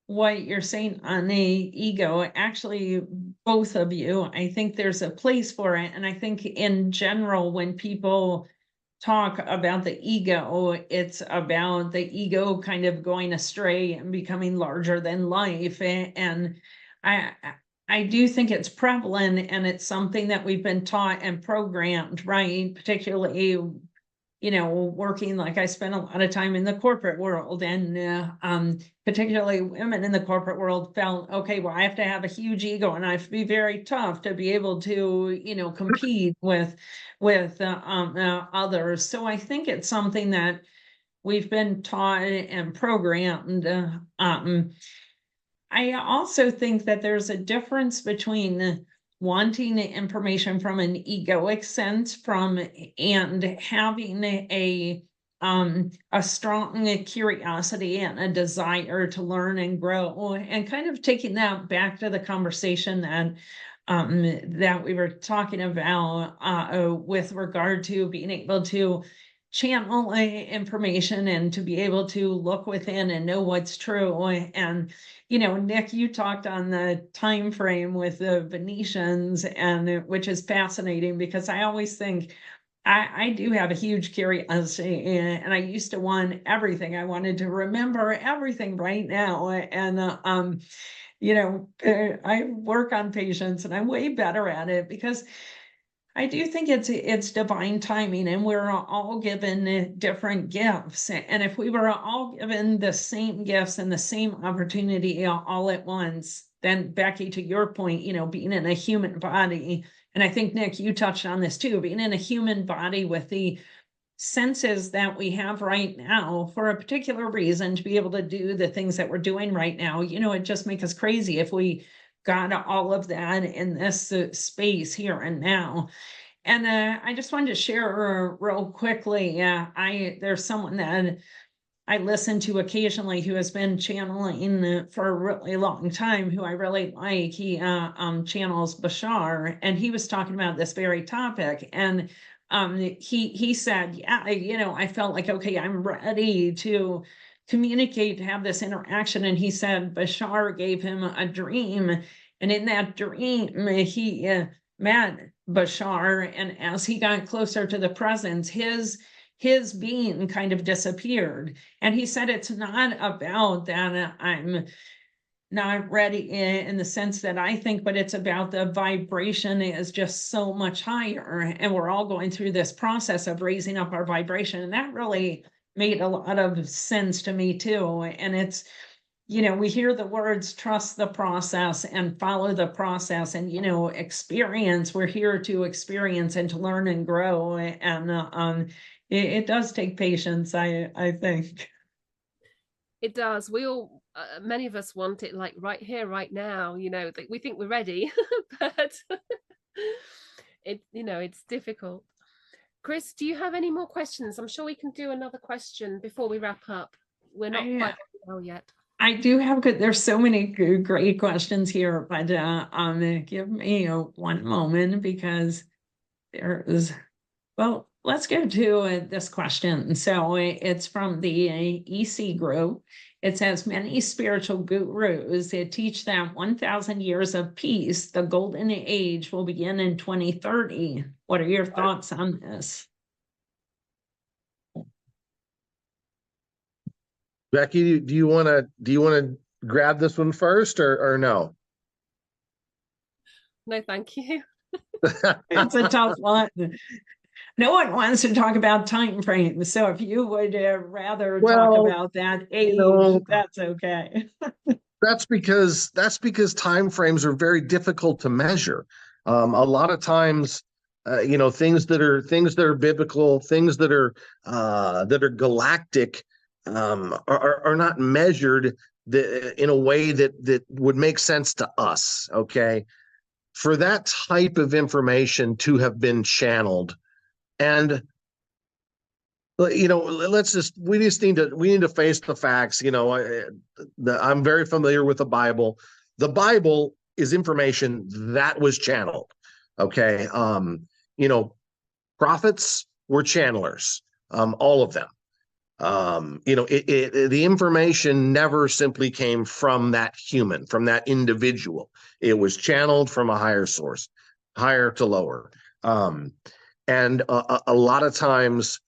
what you're saying on the ego. Actually, both of you, I think there's a place for it. And I think in general, when people talk about the ego, it's about the ego kind of going astray and becoming larger than life. And I do think it's prevalent, and it's something that we've been taught and programmed, right? Particularly, you know, working, like I spent a lot of time in the corporate world, and particularly women in the corporate world felt, okay, well, I have to have a huge ego and I have to be very tough to be able to, you know, compete with others. So I think it's something that we've been taught and programmed. I also think that there's a difference between wanting information from an egoic sense and having a strong curiosity and a desire to learn and grow, and kind of taking that back to the conversation that we were talking about with regard to being able to channel information and to be able to look within and know what's true. And, you know, Nick, you talked on the time frame with the Venetians, and which is fascinating, because I always think I do have a huge curiosity, and I used to want everything. I wanted to remember everything right now. And, you know, I work on patience, and I'm way better at it, because I do think it's divine timing, and we're all given different gifts. And if we were all given the same gifts and the same opportunity all at once, then Becky, to your point, you know, being in a human body, and I think Nick, you touched on this too, being in a human body with the senses that we have right now for a particular reason to be able to do the things that we're doing right now, you know, it just makes us crazy if we got all of that in this space here and now. And I just wanted to share real quickly. There's someone that I listen to occasionally who has been channeling for a really long time, who I really like. He channels Bashar, and he was talking about this very topic. And he said, yeah, you know, I felt like, okay, I'm ready to communicate, to have this interaction. And he said Bashar gave him a dream, and in that dream he met Bashar, and as he got closer to the presence, his being kind of disappeared. And he said, it's not about that I'm not ready in the sense that I think, but it's about the vibration is just so much higher, and we're all going through this process of raising up our vibration. And that really made a lot of sense to me too. And you know, we hear the words, trust the process and follow the process, and, you know, experience, we're here to experience and to learn and grow. And it does take patience, I think. It does. We all, many of us want it like right here, right now, you know, we think we're ready, but you know, it's difficult. Chris, do you have any more questions? I'm sure we can do another question before we wrap up. We're not quite well yet. I do have good, there's so many great questions here, but give me one moment, because there is, well, let's go to this question. So it's from the EC group. It says, many spiritual gurus teach that 1,000 years of peace, the golden age, will begin in 2030. What are your thoughts on this? Becky, do you want to grab this one first, or no? No, thank you. It's a tough one. No one wants to talk about time frames, so if you would rather talk about that age, that's okay. That's because time frames are very difficult to measure. A lot of times, you know, things that are biblical, things that are galactic, are not measured in a way that would make sense to us. Okay, for that type of information to have been channeled, and you know, we need to face the facts. You know, I'm very familiar with the Bible. The Bible is information that was channeled. Okay. You know, prophets were channelers, all of them. You know, the information never simply came from that human, from that individual. It was channeled from a higher source, higher to lower. And a lot of times,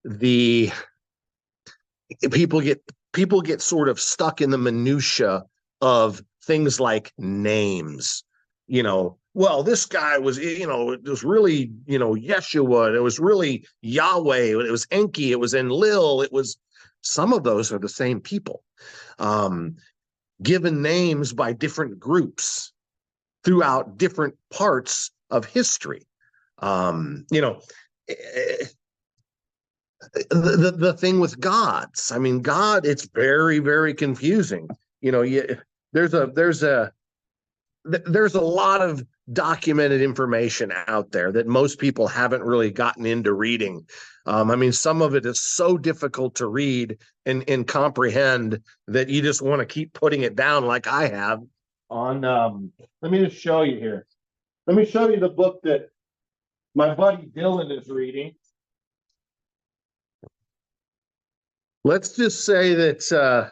the people get sort of stuck in the minutia of things like names. You know, well, this guy was, you know, it was really, you know, Yeshua, it was really Yahweh, it was Enki, it was Enlil, it was, some of those are the same people, given names by different groups throughout different parts of history. You know, the thing with gods, I mean, God, it's very, very confusing. You know, there's a lot of documented information out there that most people haven't really gotten into reading. I mean, some of it is so difficult to read and comprehend that you just want to keep putting it down, like I have on. Let me just show you here. Let me show you the book that my buddy Dylan is reading. Let's just say that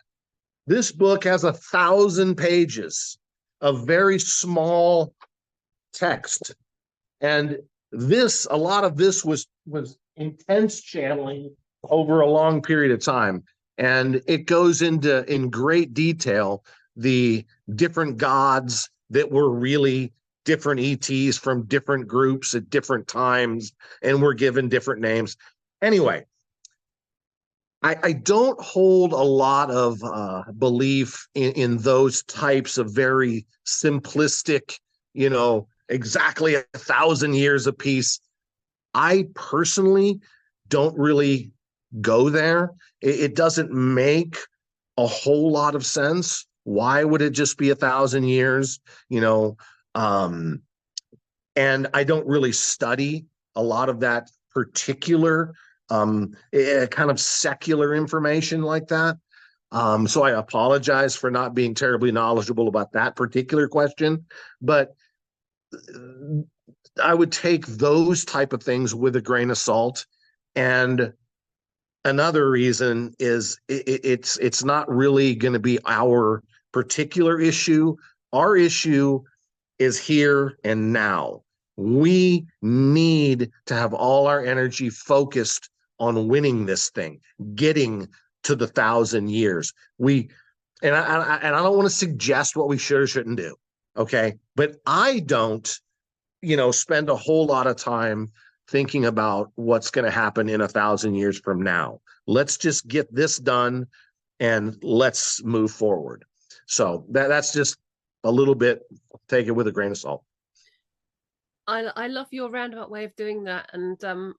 this book has 1,000 pages of very small text, and a lot of this was intense channeling over a long period of time, and it goes into in great detail the different gods that were really different ETs from different groups at different times and were given different names. Anyway, I don't hold a lot of belief in those types of very simplistic, you know, exactly 1,000 years of peace. I personally don't really go there. It doesn't make a whole lot of sense. Why would it just be 1,000 years? You know, and I don't really study a lot of that particular kind of secular information like that. So I apologize for not being terribly knowledgeable about that particular question, but I would take those type of things with a grain of salt. And another reason is it's not really going to be our particular issue. Our issue is here and now. We need to have all our energy focused on winning this thing, getting to the 1,000 years. And I don't want to suggest what we should or shouldn't do, okay? But I don't, you know, spend a whole lot of time thinking about what's going to happen in 1,000 years from now. Let's just get this done and let's move forward. So that's just a little bit, take it with a grain of salt. I love your roundabout way of doing that, and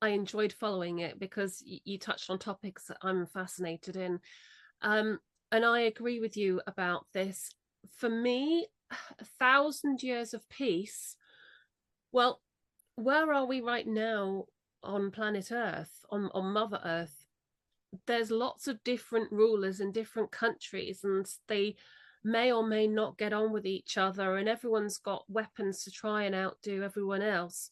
I enjoyed following it because you touched on topics that I'm fascinated in. And I agree with you about this. For me, 1,000 years of peace, well, where are we right now on planet Earth, on Mother Earth? There's lots of different rulers in different countries, and they may or may not get on with each other, and everyone's got weapons to try and outdo everyone else.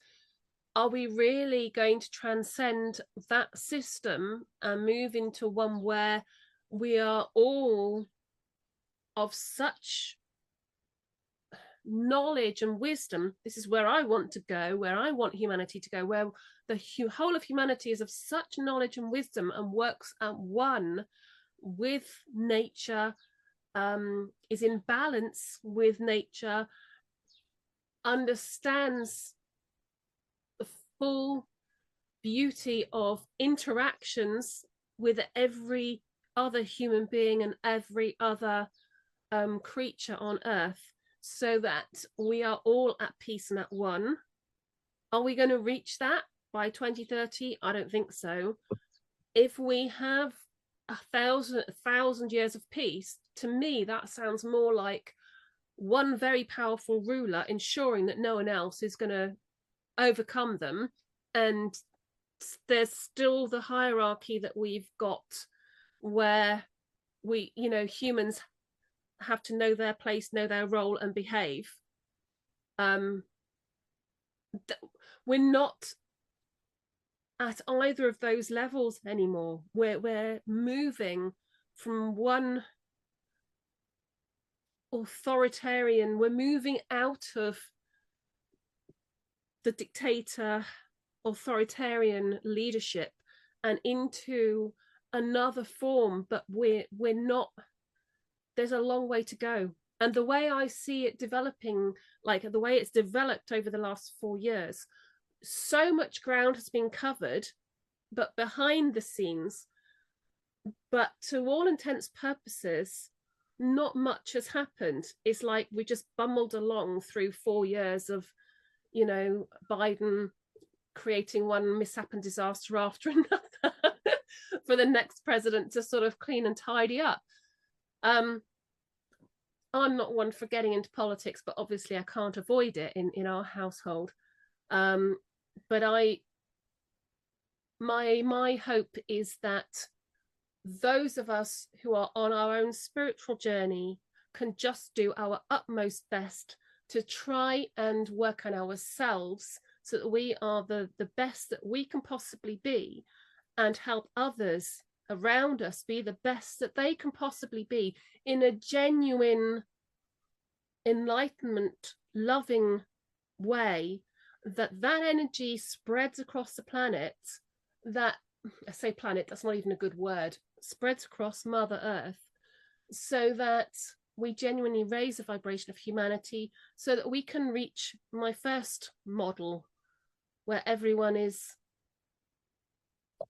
Are we really going to transcend that system and move into one where we are all of such knowledge and wisdom? This is where I want to go, where I want humanity to go, where the whole of humanity is of such knowledge and wisdom and works at one with nature, is in balance with nature, understands the full beauty of interactions with every other human being and every other creature on earth, so that we are all at peace and at one. Are we going to reach that by 2030? I don't think so. If we have 1,000 years of peace, to me that sounds more like one very powerful ruler ensuring that no one else is going to overcome them, and there's still the hierarchy that we've got where we, humans have to know their place, know their role, and behave. We're not at either of those levels anymore. We're moving from one authoritarian, we're moving out of the dictator authoritarian leadership and into another form, but we're not, there's a long way to go. And the way I see it developing, like the way it's developed over the last 4 years, so much ground has been covered, but behind the scenes, but to all intents purposes, not much has happened. It's like we just bumbled along through 4 years of, Biden creating one mishap and disaster after another for the next president to sort of clean and tidy up. I'm not one for getting into politics, but obviously I can't avoid it in our household. But my hope is that those of us who are on our own spiritual journey can just do our utmost best to try and work on ourselves so that we are the best that we can possibly be, and help others around us be the best that they can possibly be in a genuine enlightenment, loving way, that energy spreads across the planet, that, I say planet, that's not even a good word, spreads across Mother Earth, so that we genuinely raise the vibration of humanity, so that we can reach my first model, where everyone is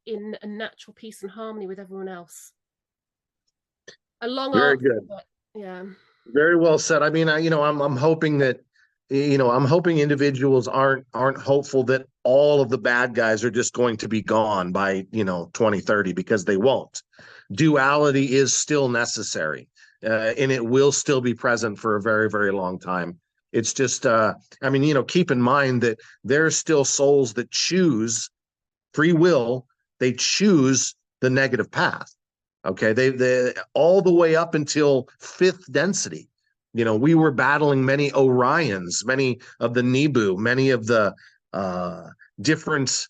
in a natural peace and harmony with everyone else. A long Very answer, good. but yeah. Very well said. I mean, I'm hoping that, I'm hoping individuals aren't hopeful that all of the bad guys are just going to be gone by, 2030, because they won't. Duality is still necessary, and it will still be present for a very, very long time. It's just, keep in mind that there's still souls that choose free will. They choose the negative path. Okay, they all the way up until 5th density. We were battling many Orions, many of the Nibu, many of the different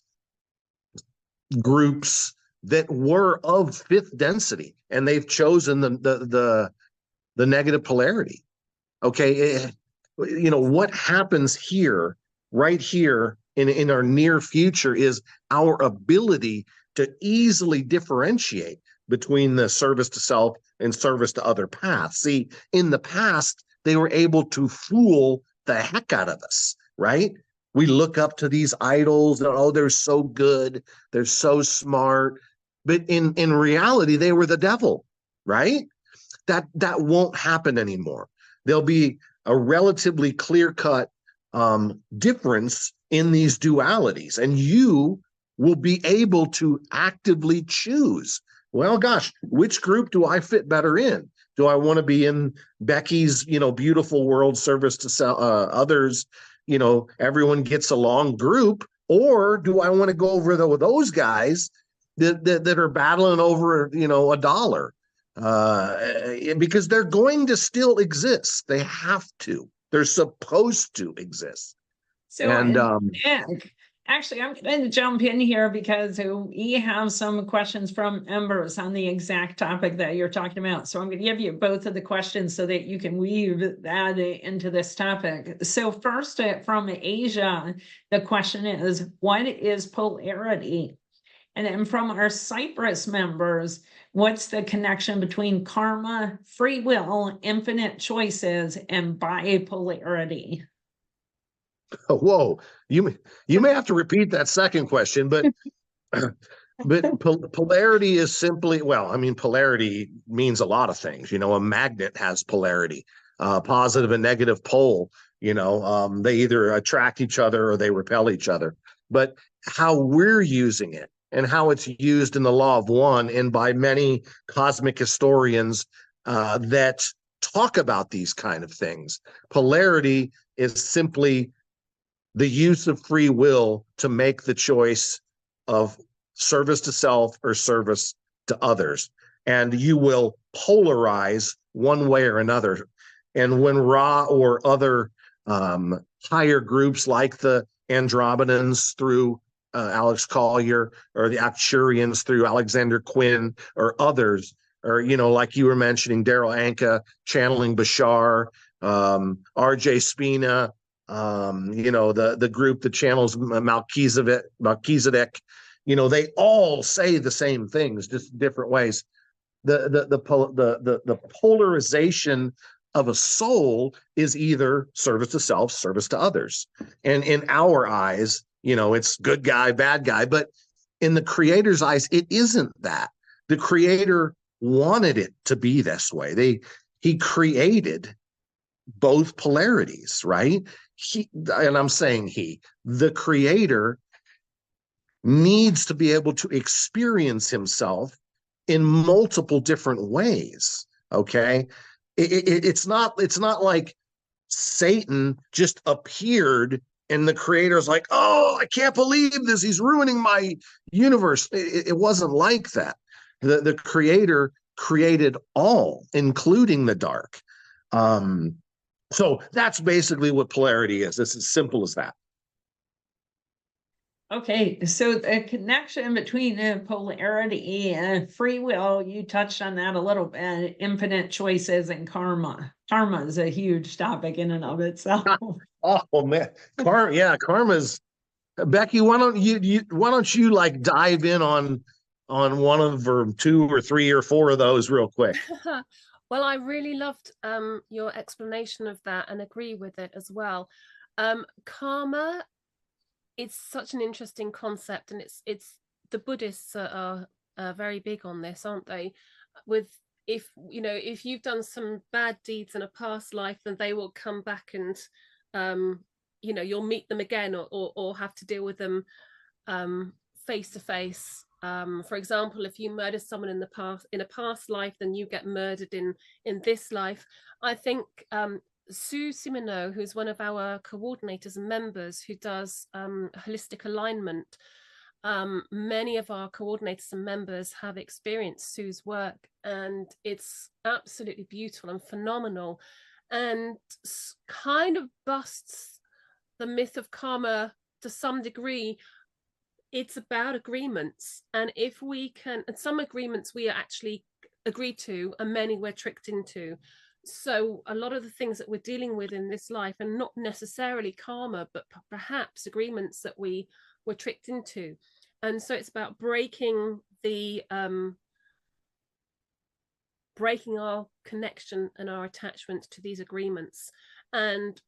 groups that were of 5th density, and they've chosen the negative polarity. Okay, what happens here, right here in our near future, is our ability to easily differentiate between the service to self and service to other paths. See, in the past, they were able to fool the heck out of us, right? We look up to these idols and, oh, they're so good, they're so smart. But in reality, they were the devil, right? that won't happen anymore. There'll be a relatively clear-cut difference in these dualities, and you will be able to actively choose, well, gosh, which group do I fit better in? Do I want to be in Becky's, beautiful world service to others, everyone gets along group, or do I want to go over with those guys that are battling over, a dollar? Because they're going to still exist. They have to. They're supposed to exist. So, actually, I'm going to jump in here because we have some questions from members on the exact topic that you're talking about. So I'm going to give you both of the questions so that you can weave that into this topic. So first, from Asia, the question is, what is polarity? And then from our Cyprus members, what's the connection between karma, free will, infinite choices, and bipolarity? Whoa, you may have to repeat that second question, but polarity is simply, polarity means a lot of things. A magnet has polarity, positive and negative pole. They either attract each other or they repel each other. But how we're using it and how it's used in the law of one and by many cosmic historians that talk about these kind of things, polarity is simply the use of free will to make the choice of service to self or service to others. And you will polarize one way or another. And when Ra or other higher groups like the Andromedans through Alex Collier, or the Acturians through Alexander Quinn, or others, or, like you were mentioning, Daryl Anka channeling Bashar, R.J. Spina, the group that channels Melchizedek, they all say the same things, just different ways. The polarization of a soul is either service to self, service to others. And in our eyes, it's good guy, bad guy, but in the Creator's eyes, it isn't that. The Creator wanted it to be this way. He created both polarities, right? The Creator needs to be able to experience himself in multiple different ways. Okay. It's not like Satan just appeared and the Creator's like, oh, I can't believe this. He's ruining my universe. It wasn't like that. The Creator created all, including the dark. So that's basically what polarity is. It's as simple as that. Okay, so the connection between polarity and free will, you touched on that a little bit, infinite choices and karma. Karma is a huge topic in and of itself. Oh man, karma's, Becky, why don't you like dive in on one of or two or three or four of those real quick? Well, I really loved your explanation of that and agree with it as well. Karma, it's such an interesting concept, and it's the Buddhists are very big on this, aren't they? With if you've done some bad deeds in a past life, then they will come back and you'll meet them again or have to deal with them face to face. For example, if you murder someone in a past life, then you get murdered in this life. I think Sue Simoneau, who's one of our coordinators and members who does holistic alignment, many of our coordinators and members have experienced Sue's work, and it's absolutely beautiful and phenomenal, and kind of busts the myth of karma to some degree. It's about agreements, and if we can, and some agreements we actually agree to, and many we're tricked into. So a lot of the things that we're dealing with in this life are not necessarily karma, but perhaps agreements that we were tricked into. And so it's about breaking our connection and our attachment to these agreements. And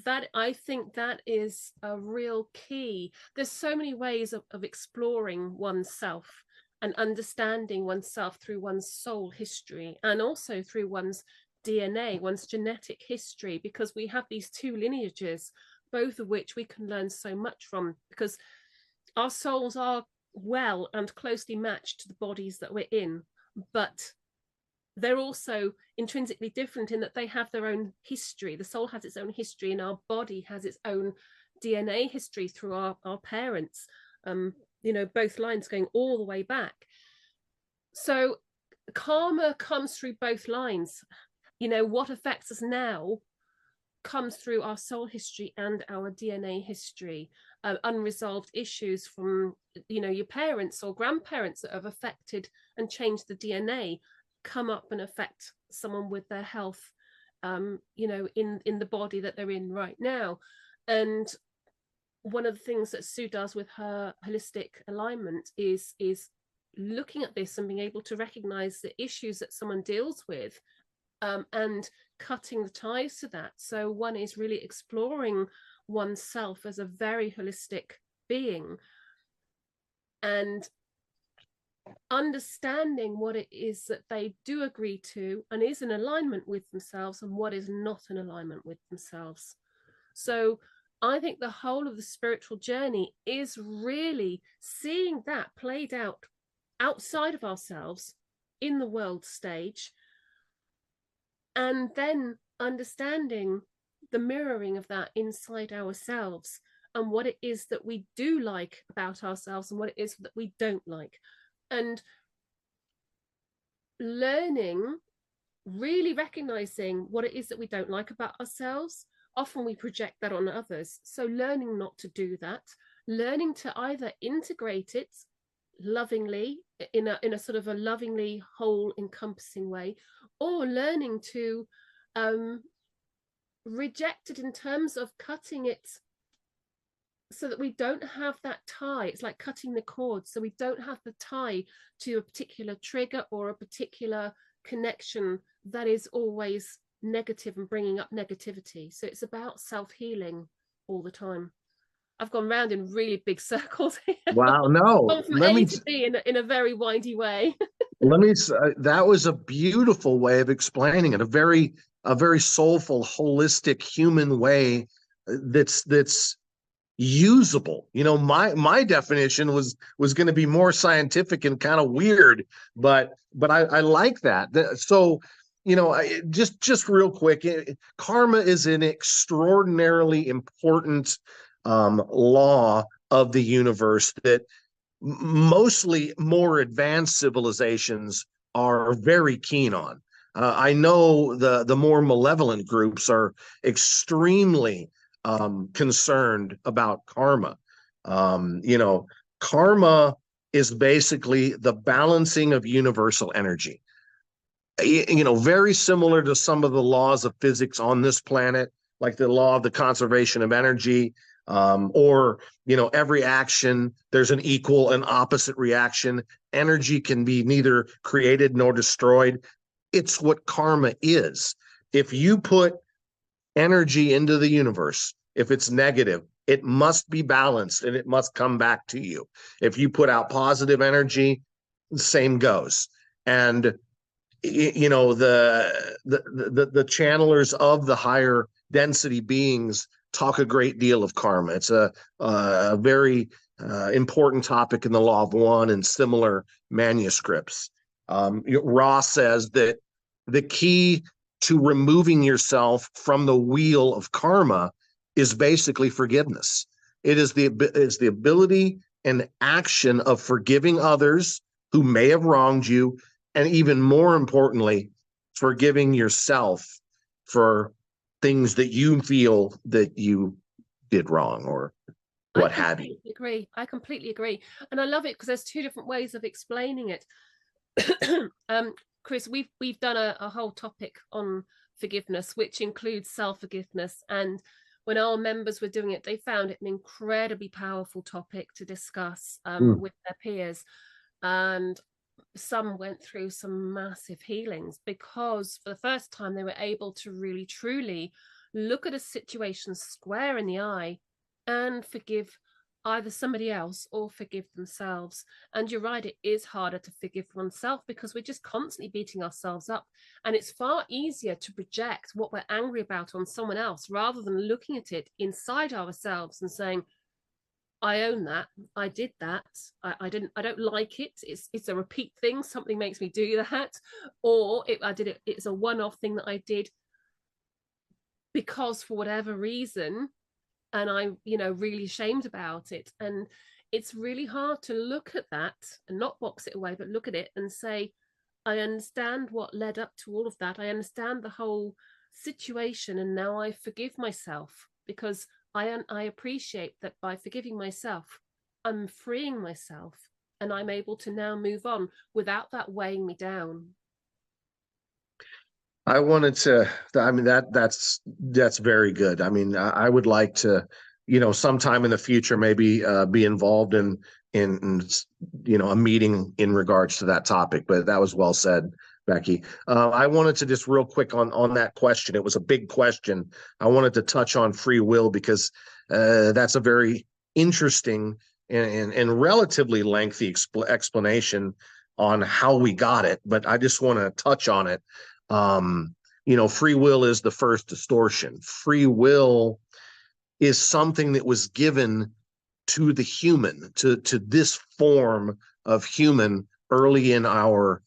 that, I think, that is a real key. There's so many ways of exploring oneself. and understanding oneself through one's soul history, and also through one's DNA, one's genetic history, because we have these two lineages, both of which we can learn so much from, because our souls are well and closely matched to the bodies that we're in, but they're also intrinsically different in that they have their own history. The soul has its own history, and our body has its own DNA history through our parents, you know, both lines going all the way back. So karma comes through both lines. You know, what affects us now comes through our soul history and our DNA history. Unresolved issues from, you know, your parents or grandparents that have affected and changed the DNA come up and affect someone with their health, you know, in the body that they're in right now. And one of the things that Sue does with her holistic alignment is looking at this and being able to recognize the issues that someone deals with, and cutting the ties to that. So one is really exploring oneself as a very holistic being and understanding what it is that they do agree to and is in alignment with themselves, and what is not in alignment with themselves. So I think the whole of the spiritual journey is really seeing that played out outside of ourselves in the world stage, and then understanding the mirroring of that inside ourselves, and what it is that we do like about ourselves and what it is that we don't like. And learning, really recognizing what it is that we don't like about ourselves. Often we project that on others. So learning not to do that, learning to either integrate it lovingly in a sort of a lovingly whole encompassing way, or learning to reject it in terms of cutting it so that we don't have that tie. It's like cutting the cord, so we don't have the tie to a particular trigger or a particular connection that is always negative and bringing up negativity. So it's about self-healing all the time. I've gone round in really big circles here. Wow, no, Gone from let A me to B in a very windy way. let me that was a beautiful way of explaining it, a very soulful, holistic, human way that's usable. You know, my definition was going to be more scientific and kind of weird, but I like that. So, you know, just real quick, karma is an extraordinarily important law of the universe that mostly more advanced civilizations are very keen on. I know the more malevolent groups are extremely concerned about karma. You know, karma is basically the balancing of universal energy. You know, very similar to some of the laws of physics on this planet, like the law of the conservation of energy, or, you know, every action, there's an equal and opposite reaction. Energy can be neither created nor destroyed. It's what karma is. If you put energy into the universe, if it's negative, it must be balanced and it must come back to you. If you put out positive energy, the same goes. And you know, the channelers of the higher density beings talk a great deal of karma. It's a very important topic in the Law of One and similar manuscripts. Ra says that the key to removing yourself from the wheel of karma is basically forgiveness. It is the ability and action of forgiving others who may have wronged you, and even more importantly, forgiving yourself for things that you feel that you did wrong or what have you. I completely agree. And I love it because there's two different ways of explaining it. Chris, we've done a whole topic on forgiveness, which includes self-forgiveness. And when our members were doing it, they found it an incredibly powerful topic to discuss with their peers. And some went through some massive healings because for the first time they were able to really truly look at a situation square in the eye and forgive either somebody else or forgive themselves. And you're right, it is harder to forgive oneself because we're just constantly beating ourselves up. And it's far easier to project what we're angry about on someone else rather than looking at it inside ourselves and saying, I own that. I did that. I don't like it. It's a repeat thing. Something makes me do that. Or I did it. It's a one-off thing that I did because for whatever reason, and I'm, really ashamed about it. And it's really hard to look at that and not box it away, but look at it and say, I understand what led up to all of that. I understand the whole situation. And now I forgive myself because I appreciate that by forgiving myself, I'm freeing myself and I'm able to now move on without that weighing me down. I wanted to, I mean, that's very good. I mean, I would like to, sometime in the future, maybe be involved in, a meeting in regards to that topic, but that was well said, Becky. I wanted to just real quick on that question. It was a big question. I wanted to touch on free will because that's a very interesting and relatively lengthy explanation on how we got it, but I just want to touch on it. Free will is the first distortion. Free will is something that was given to the human, to this form of human early in our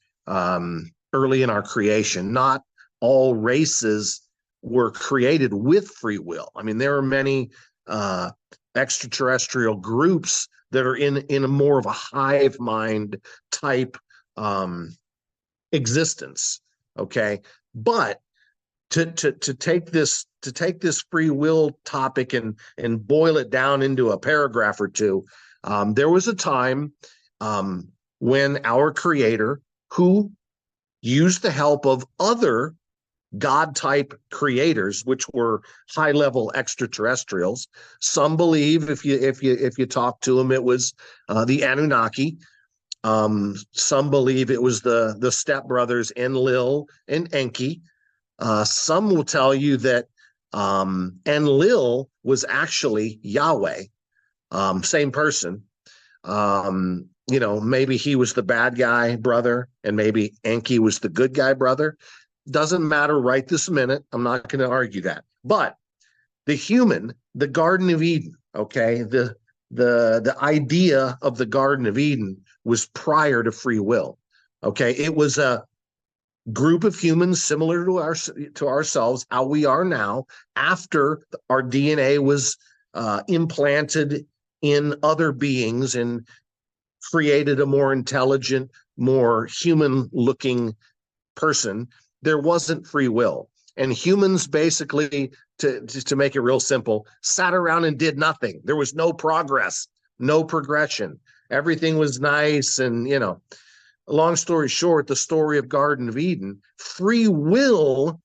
creation. Not all races were created with free will. I mean, there are many extraterrestrial groups that are in a more of a hive mind type existence. Okay, but to take this free will topic and boil it down into a paragraph or two, there was a time when our Creator, who used the help of other God type creators, which were high level extraterrestrials. Some believe, if you talk to them, it was the Anunnaki. Some believe it was the stepbrothers Enlil and Enki. Some will tell you that Enlil was actually Yahweh, same person. Maybe he was the bad guy brother, and maybe Enki was the good guy brother. Doesn't matter right this minute. I'm not going to argue that. But the human, the Garden of Eden, okay, the idea of the Garden of Eden was prior to free will. Okay, it was a group of humans similar to ourselves, how we are now, after our DNA was implanted in other beings and created a more intelligent, more human-looking person. There wasn't free will, and humans basically, to make it real simple, sat around and did nothing. There was no progress, no progression. Everything was nice, and long story short, the story of Garden of Eden, free will,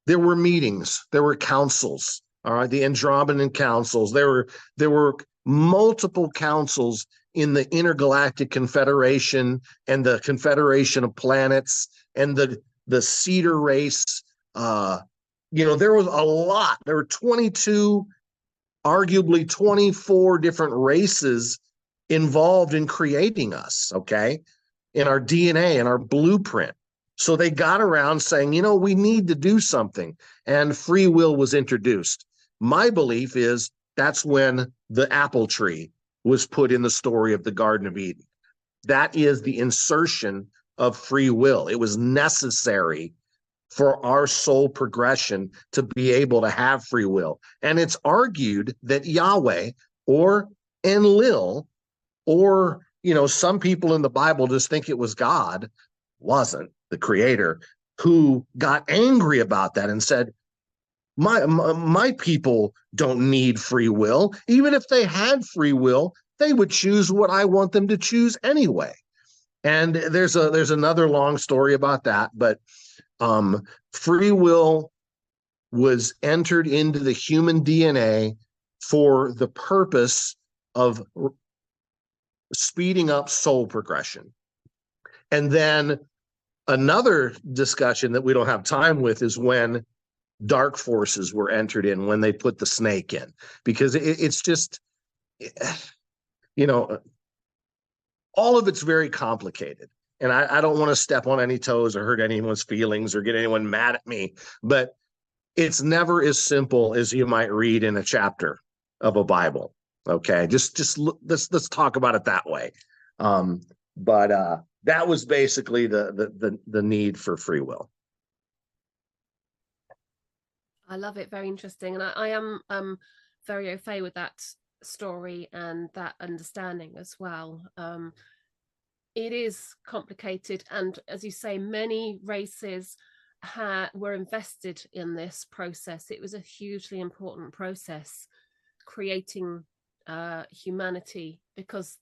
there were meetings, there were councils, all right, the Andromedan councils. There were multiple councils in the Intergalactic Confederation and the Confederation of Planets and the Cedar Race. There was a lot. There were 22, arguably 24 different races involved in creating us, okay, in our DNA and our blueprint. So they got around saying, we need to do something. And free will was introduced. My belief is that's when the apple tree was put in the story of the Garden of Eden. That is the insertion of free will. It was necessary for our soul progression to be able to have free will. And it's argued that Yahweh or Enlil, or some people in the Bible just think it was God, wasn't the creator, who got angry about that and said, my people don't need free will. Even if they had free will, they would choose what I want them to choose anyway. And there's another long story about that, but free will was entered into the human DNA for the purpose of speeding up soul progression. And then another discussion that we don't have time with is when dark forces were entered in, when they put the snake in, because it's just, you know, all of it's very complicated. And I don't want to step on any toes or hurt anyone's feelings or get anyone mad at me, but it's never as simple as you might read in a chapter of a Bible. Okay, let's talk about it that way. But that was basically the need for free will. I love it. Very interesting, and I am very au fait with that story and that understanding as well. It is complicated, and as you say, many races were invested in this process. It was a hugely important process, creating humanity, because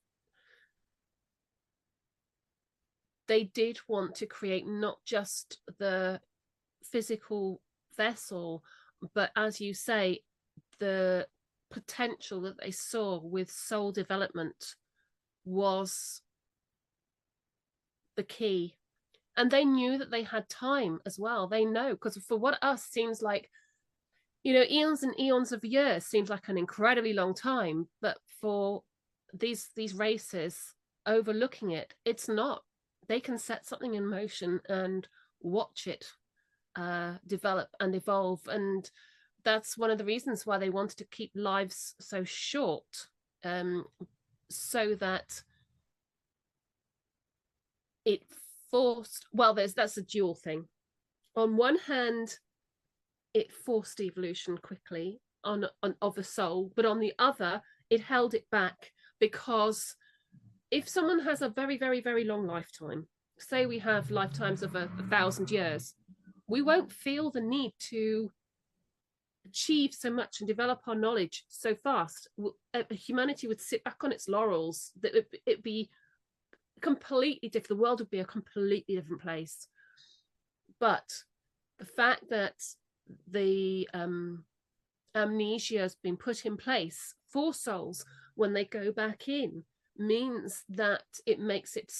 they did want to create not just the physical vessel, but as you say, the potential that they saw with soul development was the key. And they knew that they had time as well. They know, because for what us seems like, you know, eons and eons of years seems like an incredibly long time, but for these races overlooking it, it's not. They can set something in motion and watch it develop and evolve. And that's one of the reasons why they wanted to keep lives so short, so that it forced, well, that's a dual thing. On one hand, it forced evolution quickly of the soul, but on the other, it held it back, because if someone has a very, very, very long lifetime, say we have lifetimes of 1,000 years, we won't feel the need to achieve so much and develop our knowledge so fast. Humanity would sit back on its laurels. That it'd be completely different. The world would be a completely different place. But the fact that the amnesia has been put in place for souls when they go back in means that it makes it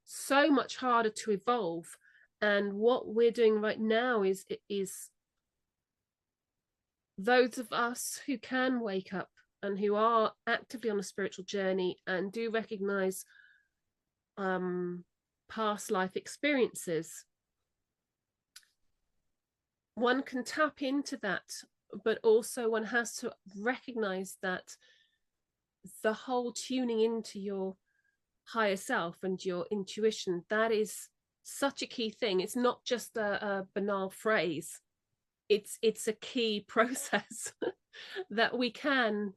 so much harder to evolve. And what we're doing right now is those of us who can wake up and who are actively on a spiritual journey and do recognize past life experiences, one can tap into that, but also one has to recognize that the whole tuning into your higher self and your intuition, that is such a key thing. It's not just a banal phrase. It's a key process that we can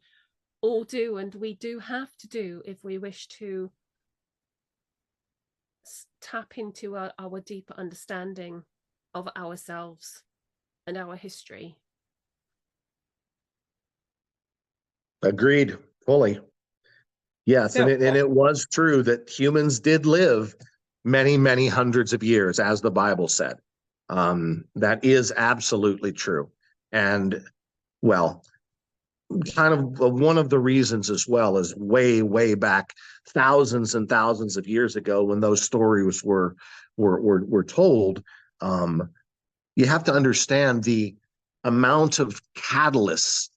all do, and we do have to do if we wish to tap into our deeper understanding of ourselves and our history. Agreed, fully. Yes, So, and it was true that humans did live many, many hundreds of years, as the Bible said. That is absolutely true. And, well, kind of one of the reasons as well is way, way back, thousands and thousands of years ago, when those stories were told, you have to understand the amount of catalysts,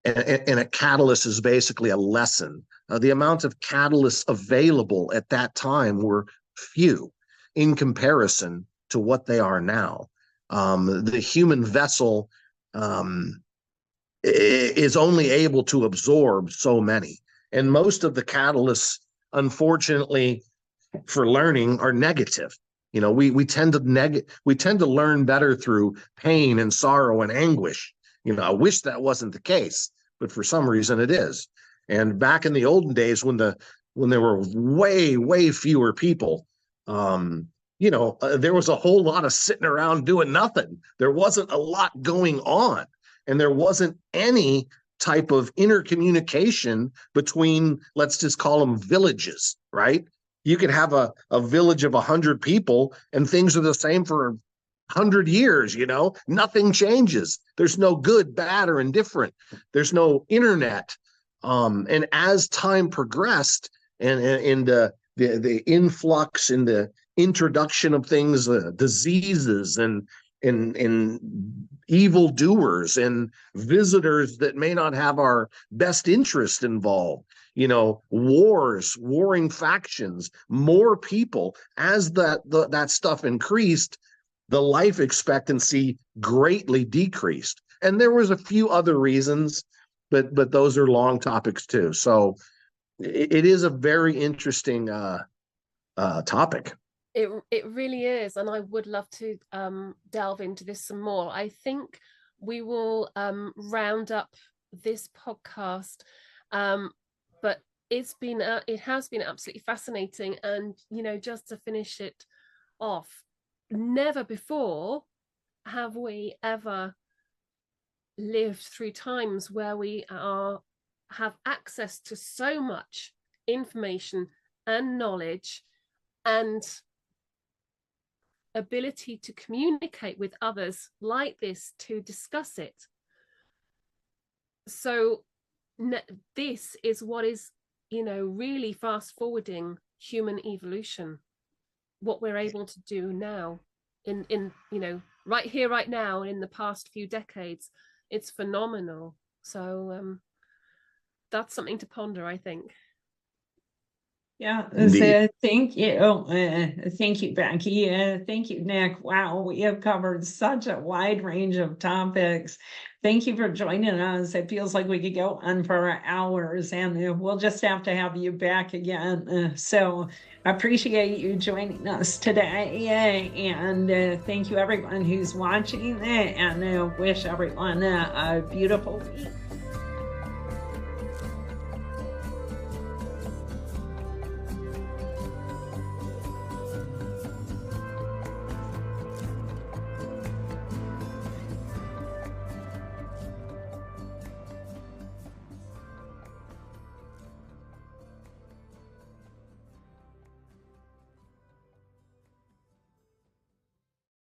and a catalyst is basically a lesson. The amount of catalysts available at that time were few in comparison to what they are now. The human vessel is only able to absorb so many. And most of the catalysts, unfortunately, for learning are negative. You know, we tend to learn better through pain and sorrow and anguish. You know, I wish that wasn't the case, but for some reason it is. And back in the olden days, when there were way, way fewer people, you know, there was a whole lot of sitting around doing nothing. There wasn't a lot going on, and there wasn't any type of intercommunication between, let's just call them villages, right? You could have a village of 100 people and things are the same for 100 years, you know, nothing changes. There's no good, bad, or indifferent. There's no internet. And as time progressed and the influx and the introduction of things, diseases and in evildoers and visitors that may not have our best interest involved. You know, warring factions, more people. As that stuff increased, the life expectancy greatly decreased. And there was a few other reasons, but those are long topics too. So it is a very interesting topic. It really is, and I would love to delve into this some more. I think we will round up this podcast, but it has been absolutely fascinating. And you know, just to finish it off, never before have we ever lived through times where we have access to so much information and knowledge and ability to communicate with others like this, to discuss it. So this is what is, you know, really fast forwarding human evolution, what we're able to do now in you know, right here, right now, in the past few decades. It's phenomenal. So that's something to ponder, I think. Yeah, so thank you. Thank you, Becky. Thank you, Nick. Wow, we have covered such a wide range of topics. Thank you for joining us. It feels like we could go on for hours, and we'll just have to have you back again. So I appreciate you joining us today. And thank you, everyone who's watching, and wish everyone a beautiful week.